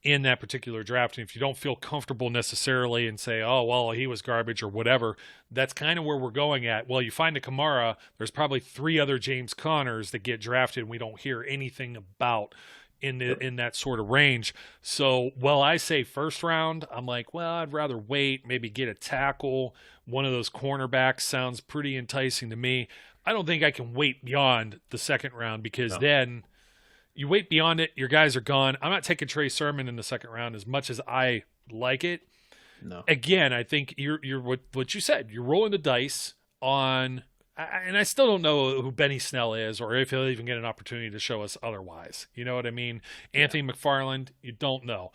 [SPEAKER 2] in that particular draft. And if you don't feel comfortable necessarily and say, oh, well, he was garbage or whatever, that's kind of where we're going at. Well, you find a Kamara, there's probably 3 other James Connors that get drafted and we don't hear anything about in that sort of range. So, well, I say first round, I'm like, well, I'd rather wait, maybe get a tackle. One of those cornerbacks sounds pretty enticing to me. I don't think I can wait beyond the second round, because then you wait beyond it, your guys are gone. I'm not taking Trey Sermon in the second round as much as I like it.
[SPEAKER 3] No.
[SPEAKER 2] Again, I think you're what you said. You're rolling the dice on, and I still don't know who Benny Snell is, or if he'll even get an opportunity to show us otherwise. You know what I mean? Anthony McFarland, you don't know.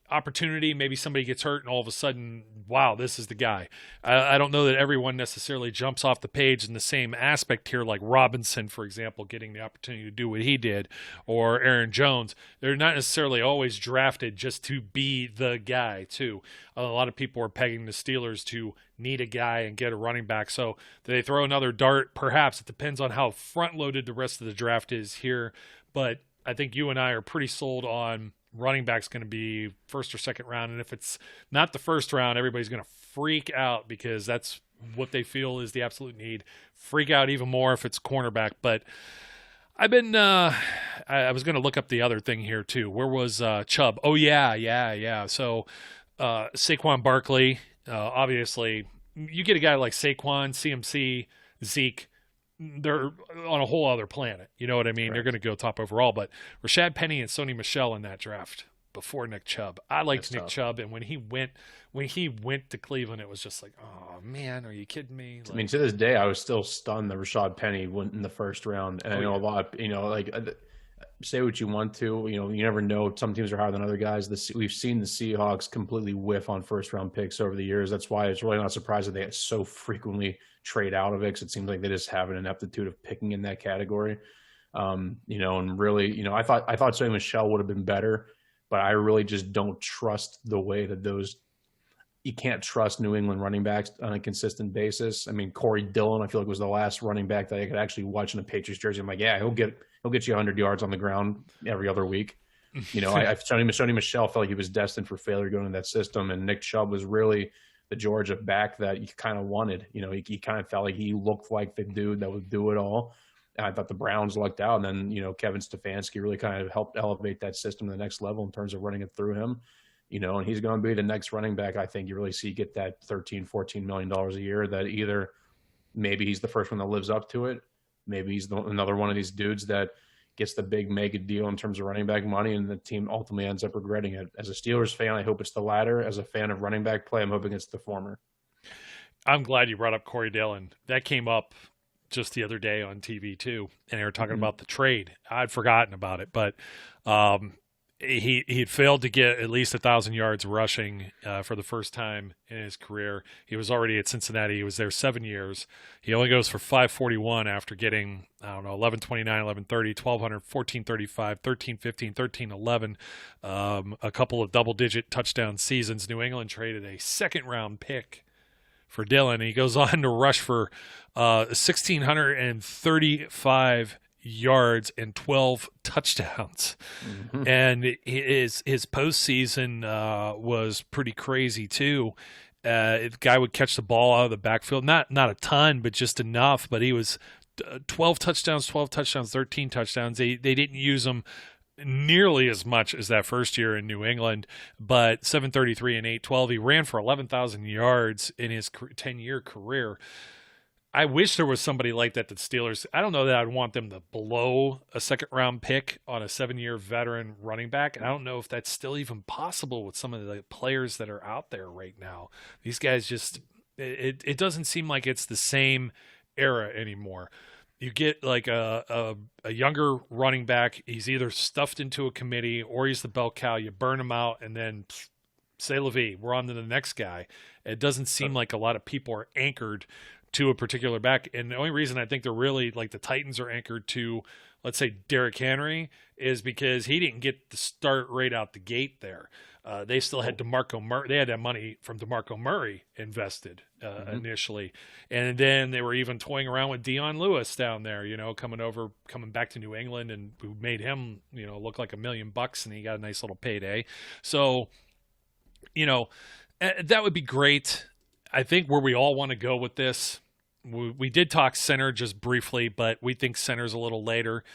[SPEAKER 2] Opportunity, maybe somebody gets hurt and all of a sudden, wow, this is the guy. I don't know that everyone necessarily jumps off the page in the same aspect here, like Robinson, for example, getting the opportunity to do what he did, or Aaron Jones. They're not necessarily always drafted just to be the guy, too. A lot of people are pegging the Steelers to need a guy and get a running back. So do they throw another dart? Perhaps. It depends on how front-loaded the rest of the draft is here. But I think you and I are pretty sold on running back's going to be first or second round. And if it's not the first round, everybody's going to freak out, because that's what they feel is the absolute need. Freak out even more if it's cornerback. But I've been I was going to look up the other thing here too. Where was Chubb? Oh, yeah. So Saquon Barkley, obviously, you get a guy like Saquon, CMC, Zeke, they're on a whole other planet. You know what I mean? Correct. They're going to go top overall. But Rashad Penny and Sony Michel in that draft before Nick Chubb. I liked Nick Chubb, and when he went to Cleveland, it was just like, oh man, are you kidding me? Like,
[SPEAKER 3] I mean, to this day, I was still stunned that Rashad Penny went in the first round. And I know a lot, like, say what you want to, you never know. Some teams are higher than other guys. We've seen the Seahawks completely whiff on first round picks over the years. That's why it's really not surprising that they so frequently trade out of it, because it seems like they just have an ineptitude of picking in that category. And really, I thought Sony Michel would have been better, but I really just don't trust the way that you can't trust New England running backs on a consistent basis. I mean, Corey Dillon, I feel like was the last running back that I could actually watch in a Patriots jersey. I'm like, yeah, he'll get you 100 yards on the ground every other week. Sony Michel felt like he was destined for failure going into that system, and Nick Chubb was really the Georgia back that you kind of wanted. He kind of felt like he looked like the dude that would do it all. And I thought the Browns lucked out. And then, Kevin Stefanski really kind of helped elevate that system to the next level in terms of running it through him. And he's going to be the next running back. I think you really see get that $13, $14 million a year, that either maybe he's the first one that lives up to it. Maybe he's another one of these dudes that gets the big mega deal in terms of running back money, and the team ultimately ends up regretting it. As a Steelers fan, I hope it's the latter. As a fan of running back play, I'm hoping it's the former.
[SPEAKER 2] I'm glad you brought up Corey Dillon. That came up just the other day on TV too, and they were talking about the trade. I'd forgotten about it, but he'd failed to get at least 1,000 yards rushing for the first time in his career. He was already at Cincinnati. He was there 7 years. He only goes for 541 after getting, 1129, 1130, 1200, 1435, 1315, 1311, a couple of double-digit touchdown seasons. New England traded a second-round pick for Dillon. He goes on to rush for 1,635 yards and 12 touchdowns. And his postseason was pretty crazy too. The guy would catch the ball out of the backfield, not a ton, but just enough. But he was 12 touchdowns, 13 touchdowns. They didn't use him nearly as much as that first year in New England, but 733 and 812. He ran for 11,000 yards in his 10-year career. I wish there was somebody like that. The Steelers, I don't know that I'd want them to blow a second-round pick on a 7-year veteran running back. And I don't know if that's still even possible with some of the players that are out there right now. These guys just, it doesn't seem like it's the same era anymore. You get like a younger running back. He's either stuffed into a committee or he's the bell cow. You burn him out, and then say la vie, we're on to the next guy. It doesn't seem like a lot of people are anchored to a particular back. And the only reason I think they're really like the Titans are anchored to, let's say, Derrick Henry is because he didn't get the start right out the gate there. They still had DeMarco Murray. They had that money from DeMarco Murray invested initially. And then they were even toying around with Dion Lewis down there, coming back to New England, and who made him, look like $1 million, and he got a nice little payday. So, that would be great. I think where we all want to go with this, we did talk center just briefly, but we think center's a little later.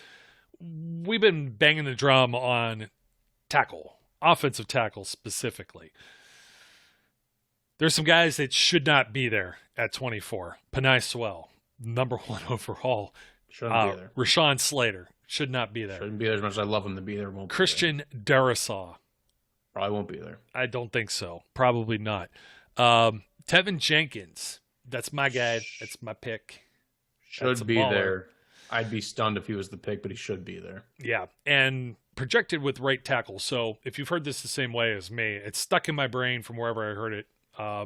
[SPEAKER 2] We've been banging the drum on tackle, offensive tackle specifically. There's some guys that should not be there at 24. Panay Sewell, number 1 overall.
[SPEAKER 3] Shouldn't be there.
[SPEAKER 2] Rashawn Slater should not be there.
[SPEAKER 3] Shouldn't be there as much as I love him to be there. Won't
[SPEAKER 2] Christian Darrisaw.
[SPEAKER 3] Probably won't be there.
[SPEAKER 2] I don't think so. Probably not. Tevin Jenkins. That's my guy. That's my pick.
[SPEAKER 3] Should be there. I'd be stunned if he was the pick, but he should be there.
[SPEAKER 2] Yeah, and projected with right tackle. So if you've heard this the same way as me, it's stuck in my brain from wherever I heard it.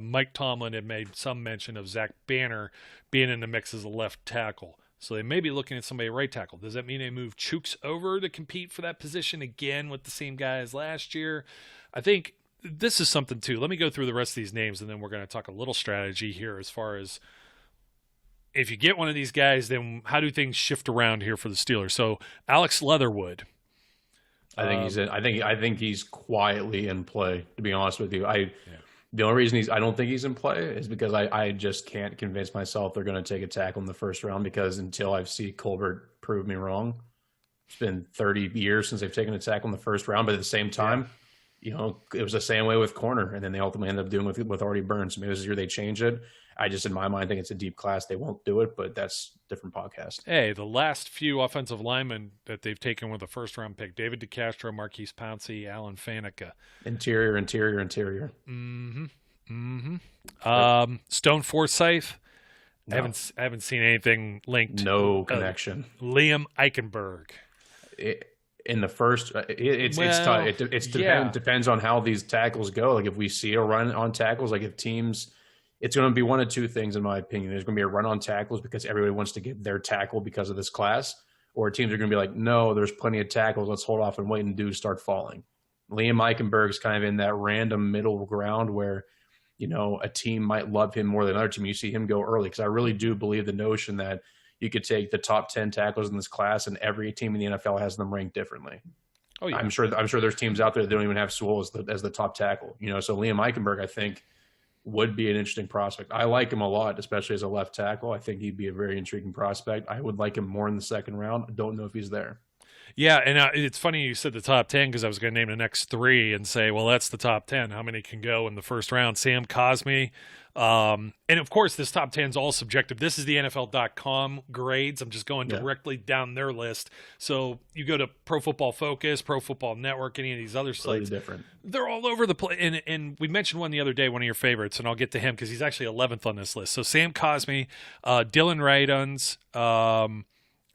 [SPEAKER 2] Mike Tomlin had made some mention of Zach Banner being in the mix as a left tackle. So they may be looking at somebody at right tackle. Does that mean they move Chooks over to compete for that position again with the same guy as last year? I think this is something too. Let me go through the rest of these names, and then we're going to talk a little strategy here as far as if you get one of these guys, then how do things shift around here for the Steelers? So Alex Leatherwood.
[SPEAKER 3] I think he's in. I think he's quietly in play, to be honest with you. The only reason I don't think he's in play is because I just can't convince myself they're going to take a tackle in the first round, because until I see Colbert prove me wrong, it's been 30 years since they've taken a tackle in the first round. But at the same time, it was the same way with corner, and then they ultimately ended up doing with Artie Burns. Maybe this year they change it. I just, in my mind, think it's a deep class. They won't do it, but that's a different podcast.
[SPEAKER 2] Hey, the last few offensive linemen that they've taken with a first-round pick, David DeCastro, Marquise Pouncey, Alan Faneca.
[SPEAKER 3] Interior.
[SPEAKER 2] Stone Forsythe. No. I haven't seen anything linked.
[SPEAKER 3] No connection.
[SPEAKER 2] Liam Eichenberg.
[SPEAKER 3] In the first, it's tough. It depends on how these tackles go. Like if we see a run on tackles, like if teams, it's going to be one of two things in my opinion. There's going to be a run on tackles because everybody wants to get their tackle because of this class, or teams are going to be like, no, there's plenty of tackles. Let's hold off and wait and dudes start falling. Liam Eichenberg's kind of in that random middle ground where, a team might love him more than another team. You see him go early, because I really do believe the notion that you could take the top 10 tackles in this class, and every team in the NFL has them ranked differently. Oh yeah, I'm sure there's teams out there that don't even have Sewell as the top tackle. So Liam Eichenberg, I think, would be an interesting prospect. I like him a lot, especially as a left tackle. I think he'd be a very intriguing prospect. I would like him more in the second round. I don't know if he's there.
[SPEAKER 2] Yeah, and it's funny you said the top 10, because I was going to name the next 3 and say, well, that's the top 10. How many can go in the first round? Sam Cosmi. And, of course, this top 10 is all subjective. This is the NFL.com grades. I'm just going directly down their list. So you go to Pro Football Focus, Pro Football Network, any of these other sites.
[SPEAKER 3] Different.
[SPEAKER 2] They're all over the place. And we mentioned one the other day, one of your favorites, and I'll get to him because he's actually 11th on this list. So Sam Cosmi, Dylan Raduns,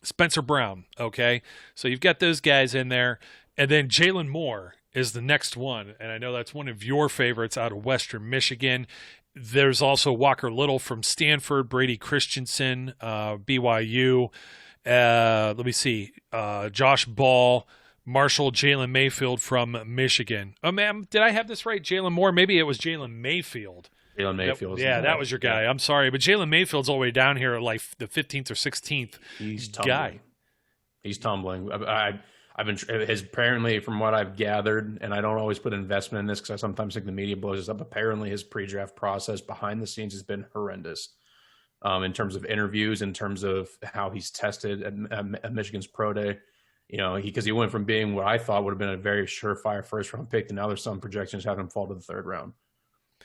[SPEAKER 2] Spencer Brown, okay? So you've got those guys in there. And then Jalen Moore is the next one, and I know that's one of your favorites out of Western Michigan. There's also Walker Little from Stanford, Brady Christensen, BYU. Let me see, Josh Ball, Marshall, Jalen Mayfield from Michigan. Oh, man, did I have this right? Jalen Moore? Maybe it was Jalen Mayfield.
[SPEAKER 3] Jalen Mayfield.
[SPEAKER 2] That was your guy. I'm sorry, but Jalen Mayfield's all the way down here, like the 15th or 16th
[SPEAKER 3] He's tumbling. He's tumbling. I've been apparently, from what I've gathered, and I don't always put investment in this because I sometimes think the media blows us up. Apparently, his pre-draft process behind the scenes has been horrendous, in terms of interviews, in terms of how he's tested at Michigan's pro day. Because he went from being what I thought would have been a very surefire first-round pick to now there's some projections having him fall to the third round.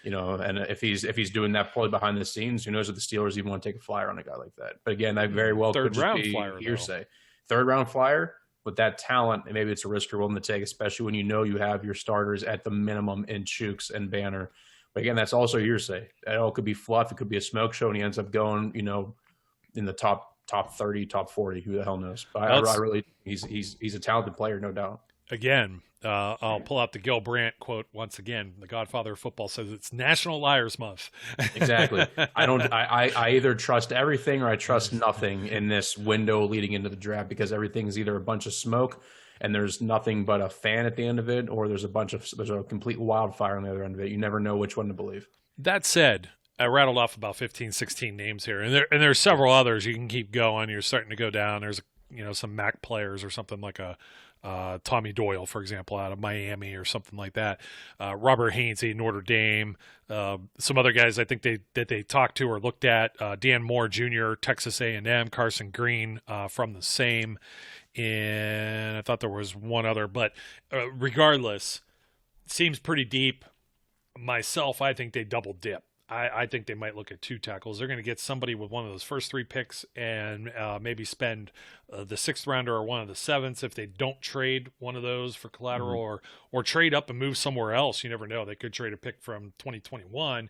[SPEAKER 3] And if he's doing that probably behind the scenes, who knows if the Steelers even want to take a flyer on a guy like that. But again, that very well could just be hearsay. Third round flyer with that talent, and maybe it's a risk you're willing to take, especially when you have your starters at the minimum in Chooks and Banner. But again, that's also hearsay. It all could be fluff. It could be a smoke show, and he ends up going, in the top top 30, top 40. Who the hell knows? But
[SPEAKER 2] Well,
[SPEAKER 3] I really, he's a talented player, no doubt.
[SPEAKER 2] again, I'll pull out the Gil Brandt quote once again. The Godfather of football says it's National Liars Month.
[SPEAKER 3] Exactly. I either trust everything or I trust nothing in this window leading into the draft, because everything's either a bunch of smoke and there's nothing but a fan at the end of it, or there's a complete wildfire on the other end of it. You never know which one to believe.
[SPEAKER 2] That said, I rattled off about 15, 16 names here, and there's several others. You can keep going. You're starting to go down. There's some MAC players or something like a Tommy Doyle, for example, out of Miami or something like that. Robert Hainsey, Notre Dame. Some other guys I think they talked to or looked at. Dan Moore Jr., Texas A&M. Carson Green from the same. And I thought there was one other. But regardless, it seems pretty deep. Myself, I think they double dip. I think they might look at 2 tackles. They're going to get somebody with one of those first 3 picks and maybe spend the 6th rounder or one of the 7th if they don't trade one of those for collateral, or trade up and move somewhere else. You never know. They could trade a pick from 2021.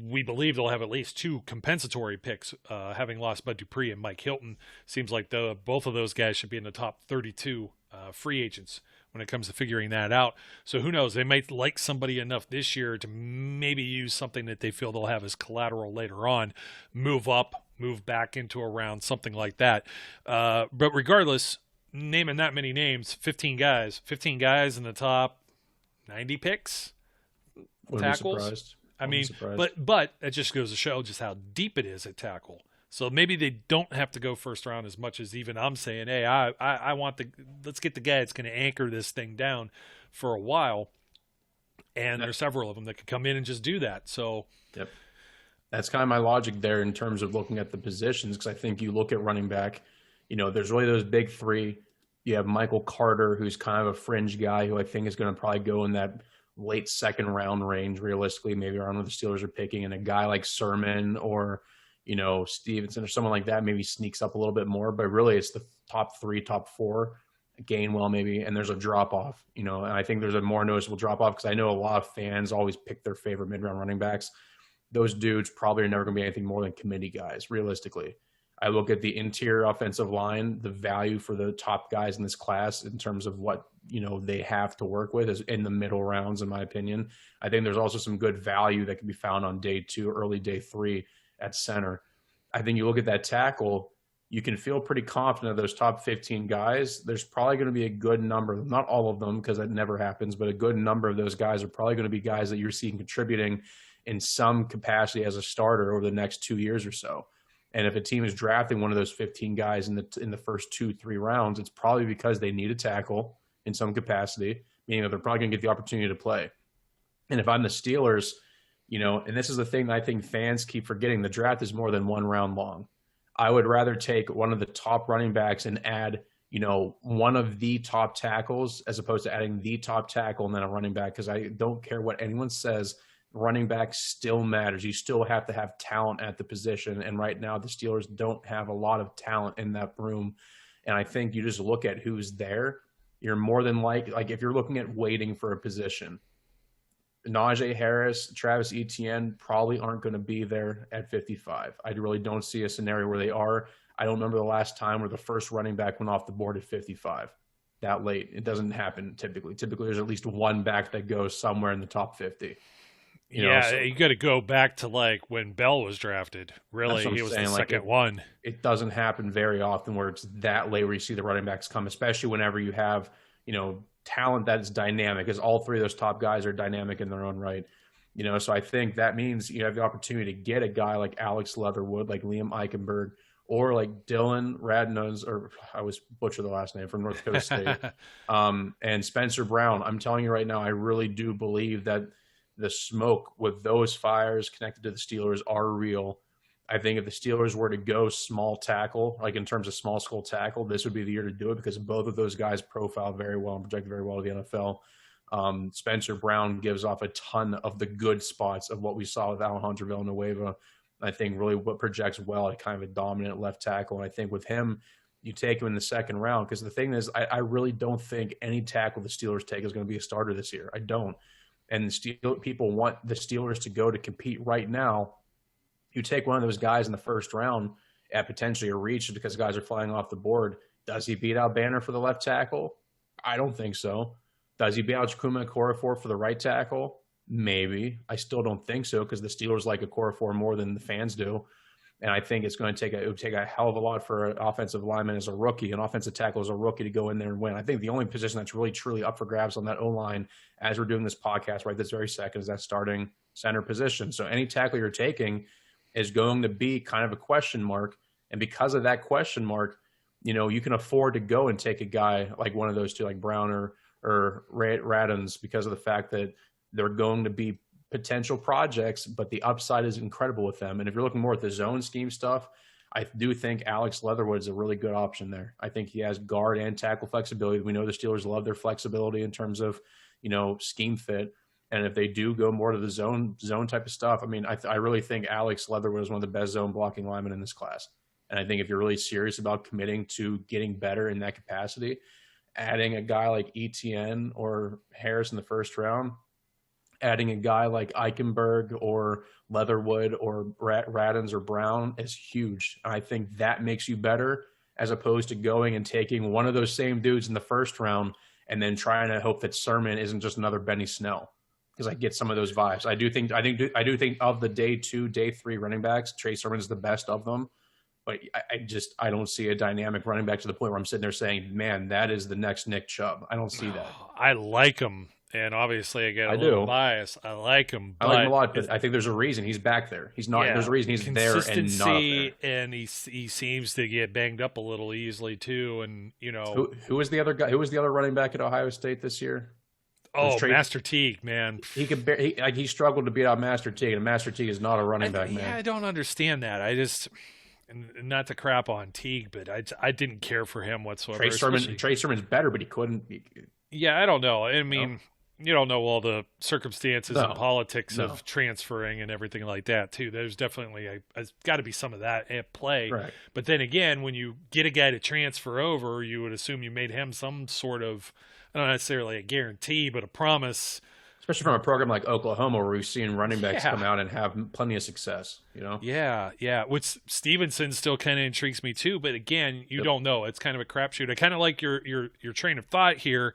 [SPEAKER 2] We believe they'll have at least 2 compensatory picks, having lost Bud Dupree and Mike Hilton. Seems like both of those guys should be in the top 32 free agents when it comes to figuring that out. So who knows? They might like somebody enough this year to maybe use something that they feel they'll have as collateral later on, move up, move back into a round, something like that. But regardless, naming that many names, 15 guys in the top 90 picks, tackles. I mean, but it just goes to show just how deep it is at tackle. So maybe they don't have to go first round as much as even I'm saying, hey, I want let's get the guy that's going to anchor this thing down for a while. And there's several of them that could come in and just do that. So
[SPEAKER 3] yep. That's kind of my logic there in terms of looking at the positions, because I think you look at running back, there's really those big 3. You have Michael Carter, who's kind of a fringe guy who I think is going to probably go in that late 2nd round range, realistically, maybe around where the Steelers are picking, and a guy like Sermon or Stevenson or someone like that maybe sneaks up a little bit more, but really it's the top 3, top 4, Gainwell maybe, and there's a drop off, and I think there's a more noticeable drop off because I know a lot of fans always pick their favorite mid-round running backs. Those dudes probably are never going to be anything more than committee guys, realistically. I look at the interior offensive line, the value for the top guys in this class in terms of what, they have to work with is in the middle rounds, in my opinion. I think there's also some good value that can be found on day 2, early day 3 at center. I think you look at that tackle, you can feel pretty confident of those top 15 guys. There's probably going to be a good number, not all of them because that never happens, but a good number of those guys are probably going to be guys that you're seeing contributing in some capacity as a starter over the next 2 years or so. And if a team is drafting one of those 15 guys in the first 2-3 rounds, it's probably because they need a tackle in some capacity, meaning that they're probably going to get the opportunity to play. And if I'm the Steelers, and this is the thing that I think fans keep forgetting, the draft is more than 1 round long. I would rather take one of the top running backs and add, one of the top tackles as opposed to adding the top tackle and then a running back, because I don't care what anyone says. Running back still matters. You still have to have talent at the position. And right now the Steelers don't have a lot of talent in that room. And I think you just look at who's there. You're more than like if you're looking at waiting for a position, Najee Harris, Travis Etienne probably aren't going to be there at 55. I really don't see a scenario where they are. I don't remember the last time where the first running back went off the board at 55 that late. It doesn't happen typically. Typically, there's at least one back that goes somewhere in the top 50.
[SPEAKER 2] You got to go back to like when Bell was drafted. Really, he was the second one.
[SPEAKER 3] It doesn't happen very often where it's that late where you see the running backs come, especially whenever you have, talent that is dynamic, because all 3 of those top guys are dynamic in their own right. So I think that means you have the opportunity to get a guy like Alex Leatherwood, like Liam Eichenberg, or like Dylan Radnuz, or I always butcher the last name, from North Dakota State, and Spencer Brown. I'm telling you right now, I really do believe that the smoke with those fires connected to the Steelers are real. I think if the Steelers were to go small tackle, like in terms of small school tackle, this would be the year to do it, because both of those guys profile very well and project very well to the NFL. Spencer Brown gives off a ton of the good spots of what we saw with Alejandro Villanueva. I think really what projects well at kind of a dominant left tackle. And I think with him, you take him in the 2nd round, because the thing is, I really don't think any tackle the Steelers take is going to be a starter this year. I don't. And people want the Steelers to go to compete right now. You take one of those guys in the 1st round, at potentially a reach because guys are flying off the board. Does he beat out Banner for the left tackle? I don't think so. Does he beat out Chukwuma Okorafor for the right tackle? Maybe. I still don't think so because the Steelers like Okorafor more than the fans do. And I think it would take a hell of a lot for an offensive lineman as a rookie, an offensive tackle as a rookie to go in there and win. I think the only position that's really truly up for grabs on that O-line as we're doing this podcast right this very second is that starting center position. So any tackle you're taking is going to be kind of a question mark. And because of that question mark, you can afford to go and take a guy like one of those two, like Brown or Radens, because of the fact that they're going to be potential projects, but the upside is incredible with them. And if you're looking more at the zone scheme stuff, I do think Alex Leatherwood is a really good option there. I think he has guard and tackle flexibility. We know the Steelers love their flexibility in terms of, scheme fit. And if they do go more to the zone type of stuff, I mean, I really think Alex Leatherwood is one of the best zone blocking linemen in this class. And I think if you're really serious about committing to getting better in that capacity, adding a guy like ETN or Harris in the first round, adding a guy like Eichenberg or Leatherwood or Radens or Brown is huge. And I think that makes you better as opposed to going and taking one of those same dudes in the first round and then trying to hope that Sermon isn't just another Benny Snell. Because I get some of those vibes. I do think of the day 2, day 3 running backs, Trey Sermon is the best of them. But I don't see a dynamic running back to the point where I'm sitting there saying, man, that is the next Nick Chubb. I don't see that.
[SPEAKER 2] I like him. And obviously, I get a little bias. I like him.
[SPEAKER 3] I like him a lot, but I think there's a reason he's back there. He's not. Yeah, there's a reason he's there and not up there.
[SPEAKER 2] And he seems to get banged up a little easily too. And
[SPEAKER 3] who was the other guy? Who was the other running back at Ohio State this year?
[SPEAKER 2] Oh, Master Teague, man.
[SPEAKER 3] He struggled to beat out Master Teague, and Master Teague is not a running back, man.
[SPEAKER 2] Yeah, I don't understand that. And not to crap on Teague, but I didn't care for him whatsoever.
[SPEAKER 3] Trey Sermon's better, but he couldn't.
[SPEAKER 2] Yeah, I don't know. I mean, you don't know all the circumstances and politics of transferring and everything like that, too. There's definitely got to be some of that at play.
[SPEAKER 3] Right.
[SPEAKER 2] But then again, when you get a guy to transfer over, you would assume you made him some sort of, not necessarily a guarantee, but a promise.
[SPEAKER 3] Especially from a program like Oklahoma, where we've seen running backs come out and have plenty of success,
[SPEAKER 2] Yeah. Which Stevenson still kind of intrigues me too, but again, you don't know. It's kind of a crapshoot. I kind of like your train of thought here,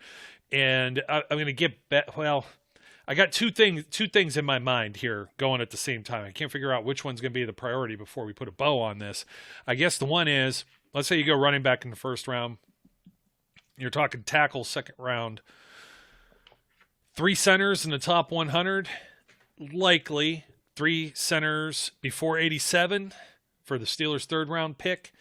[SPEAKER 2] and I'm going to get back. Well, I got two things in my mind here going at the same time. I can't figure out which one's going to be the priority before we put a bow on this. I guess the one is, let's say you go running back in the first round. You're talking tackle second round. 3 centers in the top 100, likely 3 centers before 87 for the Steelers' third-round pick.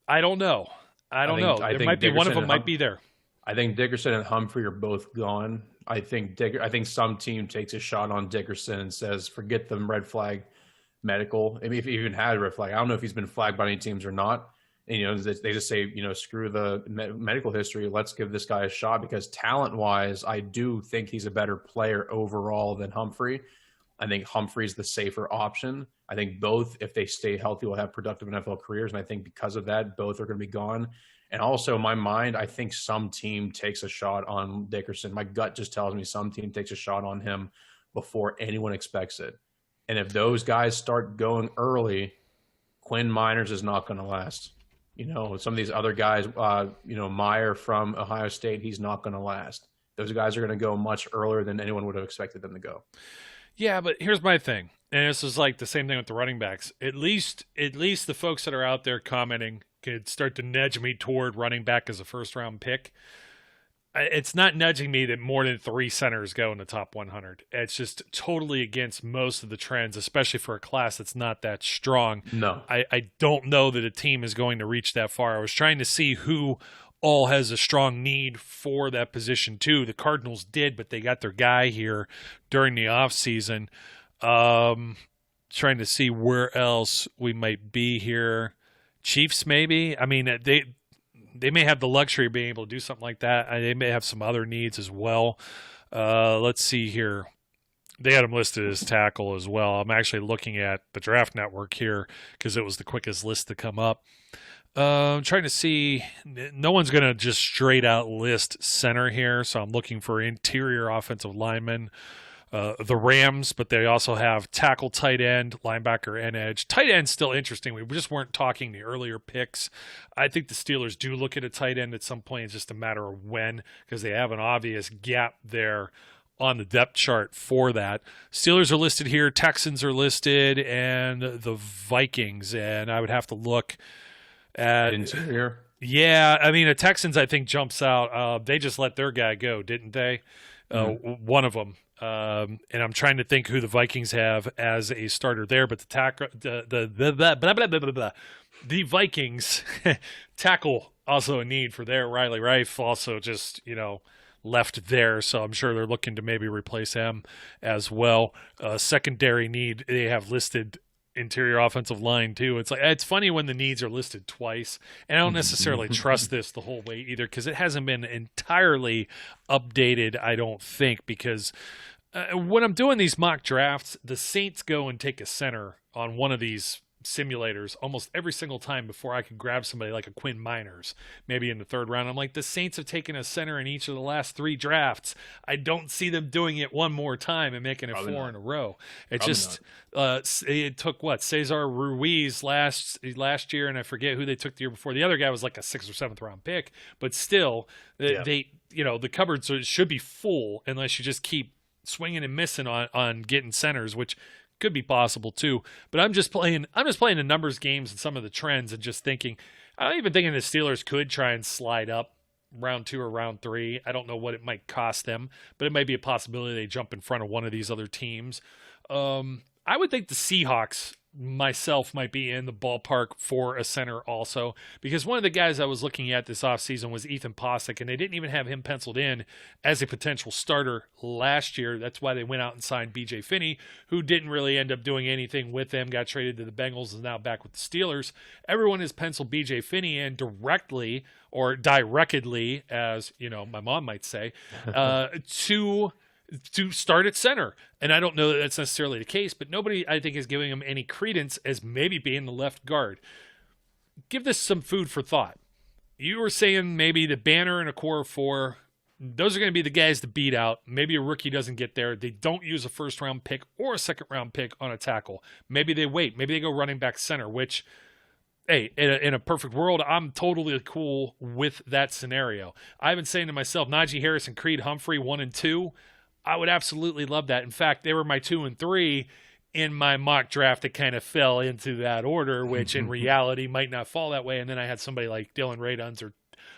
[SPEAKER 2] I don't know. I think there might be one of them might be there.
[SPEAKER 3] I think Dickerson and Humphrey are both gone. I think some team takes a shot on Dickerson and says, forget the red flag medical. I mean, if he even had a red flag, I don't know if he's been flagged by any teams or not. And, they just say, screw the medical history. Let's give this guy a shot because talent-wise, I do think he's a better player overall than Humphrey. I think Humphrey's the safer option. I think both, if they stay healthy, will have productive NFL careers. And I think because of that, both are going to be gone. And also, in my mind, I think some team takes a shot on Dickerson. My gut just tells me some team takes a shot on him before anyone expects it. And if those guys start going early, Quinn Miners is not going to last. Some of these other guys, Meyer from Ohio State, he's not going to last. Those guys are going to go much earlier than anyone would have expected them to go.
[SPEAKER 2] Yeah, but here's my thing. And this is like the same thing with the running backs. At least the folks that are out there commenting could start to nudge me toward running back as a first-round pick. It's not nudging me that more than 3 centers go in the top 100. It's just totally against most of the trends, especially for a class that's not that strong.
[SPEAKER 3] No.
[SPEAKER 2] I don't know that a team is going to reach that far. I was trying to see who all has a strong need for that position too. The Cardinals did, but they got their guy here during the offseason. Trying to see where else we might be here. Chiefs maybe. I mean, they may have the luxury of being able to do something like that. They may have some other needs as well. Let's see here. They had him listed as tackle as well. I'm actually looking at the Draft Network here because it was the quickest list to come up. I'm trying to see. No one's going to just straight out list center here, so I'm looking for interior offensive linemen. the Rams, but they also have tackle, tight end, linebacker, and edge. Tight end's still interesting. We just weren't talking the earlier picks. I think the Steelers do look at a tight end at some point. It's just a matter of when, because they have an obvious gap there on the depth chart for that. Steelers are listed here, Texans are listed, and the Vikings. And I would have to look at
[SPEAKER 3] interior.
[SPEAKER 2] Yeah, I mean, the Texans, I think, jumps out. They just let their guy go, didn't they? One of them. And I'm trying to think who the Vikings have as a starter there, but the Vikings tackle also a need for their Riley Reiff also just, left there. So I'm sure they're looking to maybe replace him as well. Secondary need they have listed interior offensive line too. It's funny when the needs are listed twice, and I don't necessarily trust this the whole way either, because it hasn't been entirely updated, I don't think, because when I'm doing these mock drafts, the Saints go and take a center on one of these simulators almost every single time before I could grab somebody like a Quinn Miners, maybe in the third round. I'm like, the Saints have taken a center in each of the last 3 drafts. I don't see them doing it one more time and making it Probably 4 not. In a row. It Probably just it took Cesar Ruiz last year, and I forget who they took the year before. The other guy was like a 6th or 7th round pick, but still, they the cupboards should be full unless you just keep swinging and missing on getting centers, which could be possible too. But I'm just playing the numbers games and some of the trends and just thinking, I'm even thinking the Steelers could try and slide up round 2 or round 3. I don't know what it might cost them, but it might be a possibility they jump in front of one of these other teams. I would think the Seahawks myself might be in the ballpark for a center also, because one of the guys I was looking at this offseason was Ethan Posick, and they didn't even have him penciled in as a potential starter last year. That's why they went out and signed B.J. Finney, who didn't really end up doing anything with them, got traded to the Bengals, and is now back with the Steelers. Everyone has penciled B.J. Finney in directly, or directedly, as my mom might say, to start at center. And I don't know that that's necessarily the case, but nobody, I think, is giving him any credence as maybe being the left guard. Give this some food for thought. You were saying maybe the Banner and a core of 4, those are going to be the guys to beat out. Maybe a rookie doesn't get there. They don't use a 1st-round pick or a 2nd-round pick on a tackle. Maybe they wait. Maybe they go running back center, which, hey, in a perfect world, I'm totally cool with that scenario. I've been saying to myself, Najee Harris and Creed Humphrey, 1 and 2, I would absolutely love that. In fact, they were my 2 and 3 in my mock draft that kind of fell into that order, which in reality might not fall that way. And then I had somebody like Dylan Radunz or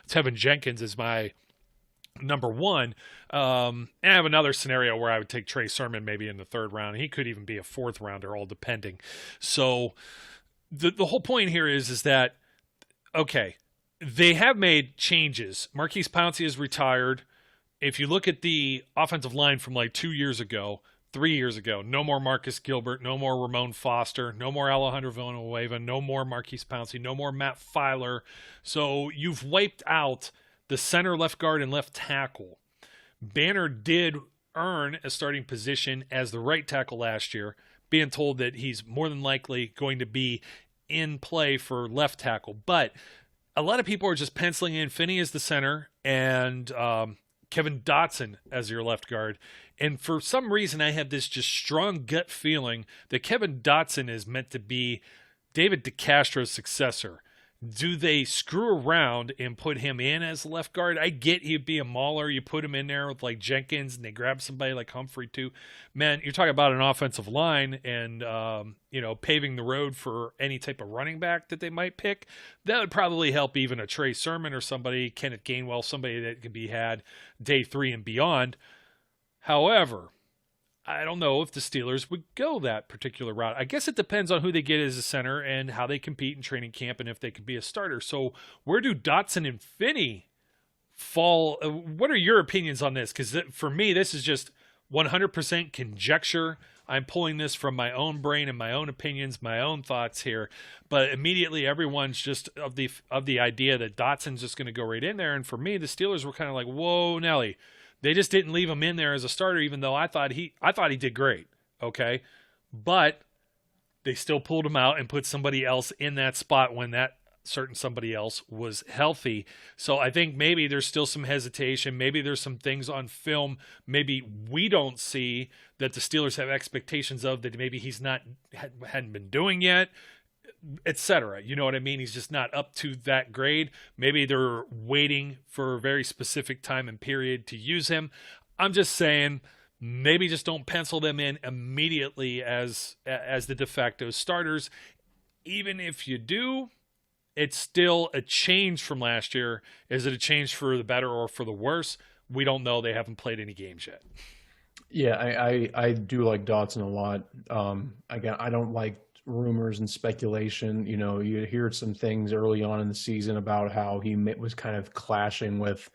[SPEAKER 2] Tevin Jenkins as my number 1. And I have another scenario where I would take Trey Sermon maybe in the 3rd round. He could even be a 4th rounder, all depending. So the whole point here is that, okay, they have made changes. Marquise Pouncey is retired. If you look at the offensive line from like 2 years ago, 3 years ago, no more Marcus Gilbert, no more Ramon Foster, no more Alejandro Villanueva, no more Marquise Pouncey, no more Matt Filer. So you've wiped out the center, left guard, and left tackle. Banner did earn a starting position as the right tackle last year, being told that he's more than likely going to be in play for left tackle. But a lot of people are just penciling in Finney as the center and Kevin Dotson as your left guard. And for some reason, I have this just strong gut feeling that Kevin Dotson is meant to be David DeCastro's successor. Do they screw around and put him in as the left guard? I get he'd be a mauler. You put him in there with like Jenkins and they grab somebody like Humphrey too. Man, you're talking about an offensive line and, paving the road for any type of running back that they might pick. That would probably help even a Trey Sermon or somebody, Kenneth Gainwell, somebody that can be had day 3 and beyond. However, I don't know if the Steelers would go that particular route. I guess it depends on who they get as a center and how they compete in training camp and if they could be a starter. So where do Dotson and Finney fall? What are your opinions on this? Because for me, this is just 100% conjecture. I'm pulling this from my own brain and my own opinions, my own thoughts here. But immediately everyone's just of the idea that Dotson's just going to go right in there. And for me, the Steelers were kind of like, whoa, Nelly. They just didn't leave him in there as a starter, even though I thought he did great. Okay. But they still pulled him out and put somebody else in that spot when that certain somebody else was healthy. So I think maybe there's still some hesitation. Maybe there's some things on film maybe we don't see that the Steelers have expectations of that maybe he's hadn't been doing yet, etc. You know what I mean? He's just not up to that grade. Maybe they're waiting for a very specific time and period to use him. I'm just saying, maybe just don't pencil them in immediately as the de facto starters. Even if you do, it's still a change from last year. Is it a change for the better or for the worse? We don't know. They haven't played any games yet.
[SPEAKER 3] Yeah, I do like Dotson a lot. Again, I don't like rumors and speculation. You know, you hear some things early on in the season about how he was kind of clashing with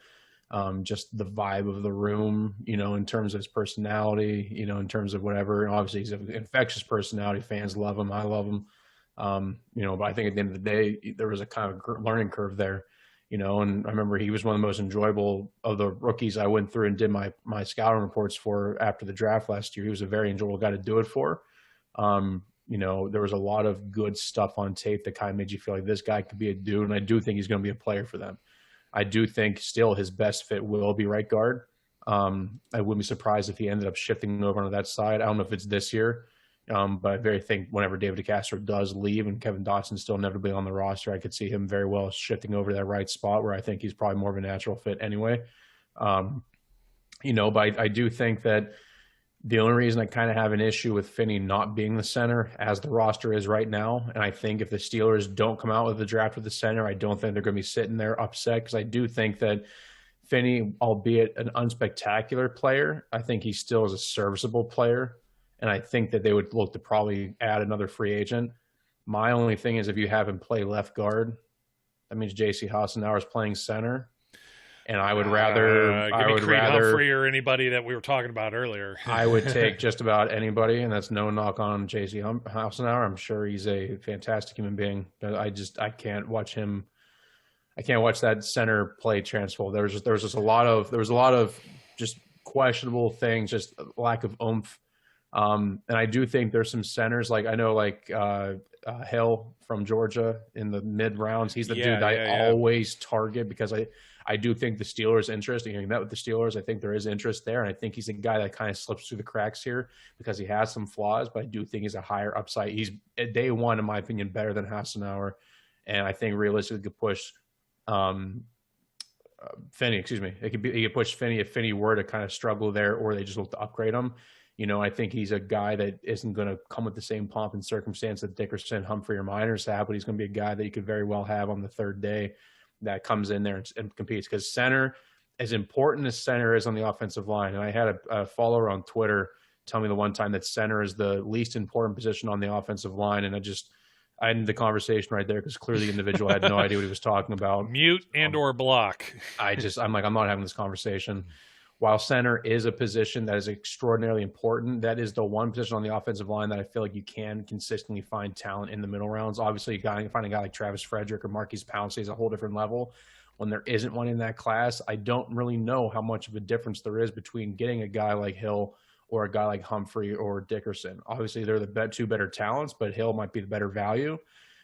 [SPEAKER 3] just the vibe of the room, you know, in terms of his personality, you know, in terms of whatever. And obviously, he's an infectious personality. Fans love him. I love him. You know, but I think at the end of the day, there was a kind of learning curve there, you know, and I remember he was one of the most enjoyable of the rookies I went through and did my scouting reports for after the draft last year. He was a very enjoyable guy to do it for. You know, there was a lot of good stuff on tape that kind of made you feel like this guy could be a dude. And I do think he's going to be a player for them. I do think still his best fit will be right guard. I wouldn't be surprised if he ended up shifting over on that side. I don't know if it's this year, but I very think whenever David DeCastro does leave and Kevin Dotson's still inevitably on the roster, I could see him very well shifting over to that right spot where I think he's probably more of a natural fit anyway. You know, but I do think that the only reason I kind of have an issue with Finney not being the center as the roster is right now, and I think if the Steelers don't come out with the draft with the center, I don't think they're going to be sitting there upset because I do think that Finney, albeit an unspectacular player, I think he still is a serviceable player, and I think that they would look to probably add another free agent. My only thing is if you have him play left guard, that means J.C. Hassenauer is playing center. And I would rather,
[SPEAKER 2] Humphrey or anybody that we were talking about earlier.
[SPEAKER 3] I would take just about anybody, and that's no knock on J.C. Hassenauer. I'm sure he's a fantastic human being, but I can't watch him. I can't watch that center play transfer. There was just a lot of just questionable things, just lack of oomph. And I do think there's some centers like I know Hill from Georgia in the mid rounds. He's the dude I always target because I do think the Steelers' interest, he met with the Steelers. I think there is interest there. And I think he's a guy that kind of slips through the cracks here because he has some flaws, but I do think he's a higher upside. He's at day one, in my opinion, better than Hassenauer. And I think realistically could push Finney, he could push Finney if Finney were to kind of struggle there or they just look to upgrade him. You know, I think he's a guy that isn't going to come with the same pomp and circumstance that Dickerson, Humphrey, or Miners have, but he's going to be a guy that you could very well have on the third day that comes in there and competes. Because center, as important as center is on the offensive line, and I had a follower on Twitter tell me the one time that center is the least important position on the offensive line, and I ended the conversation right there because clearly the individual had no idea what he was talking about.
[SPEAKER 2] Mute and or block.
[SPEAKER 3] I'm like, I'm not having this conversation. While center is a position that is extraordinarily important, that is the one position on the offensive line that I feel like you can consistently find talent in the middle rounds. Obviously, you find a guy like Travis Frederick or Marquise Pouncey is a whole different level. When there isn't one in that class, I don't really know how much of a difference there is between getting a guy like Hill or a guy like Humphrey or Dickerson. Obviously, they're the two better talents, but Hill might be the better value.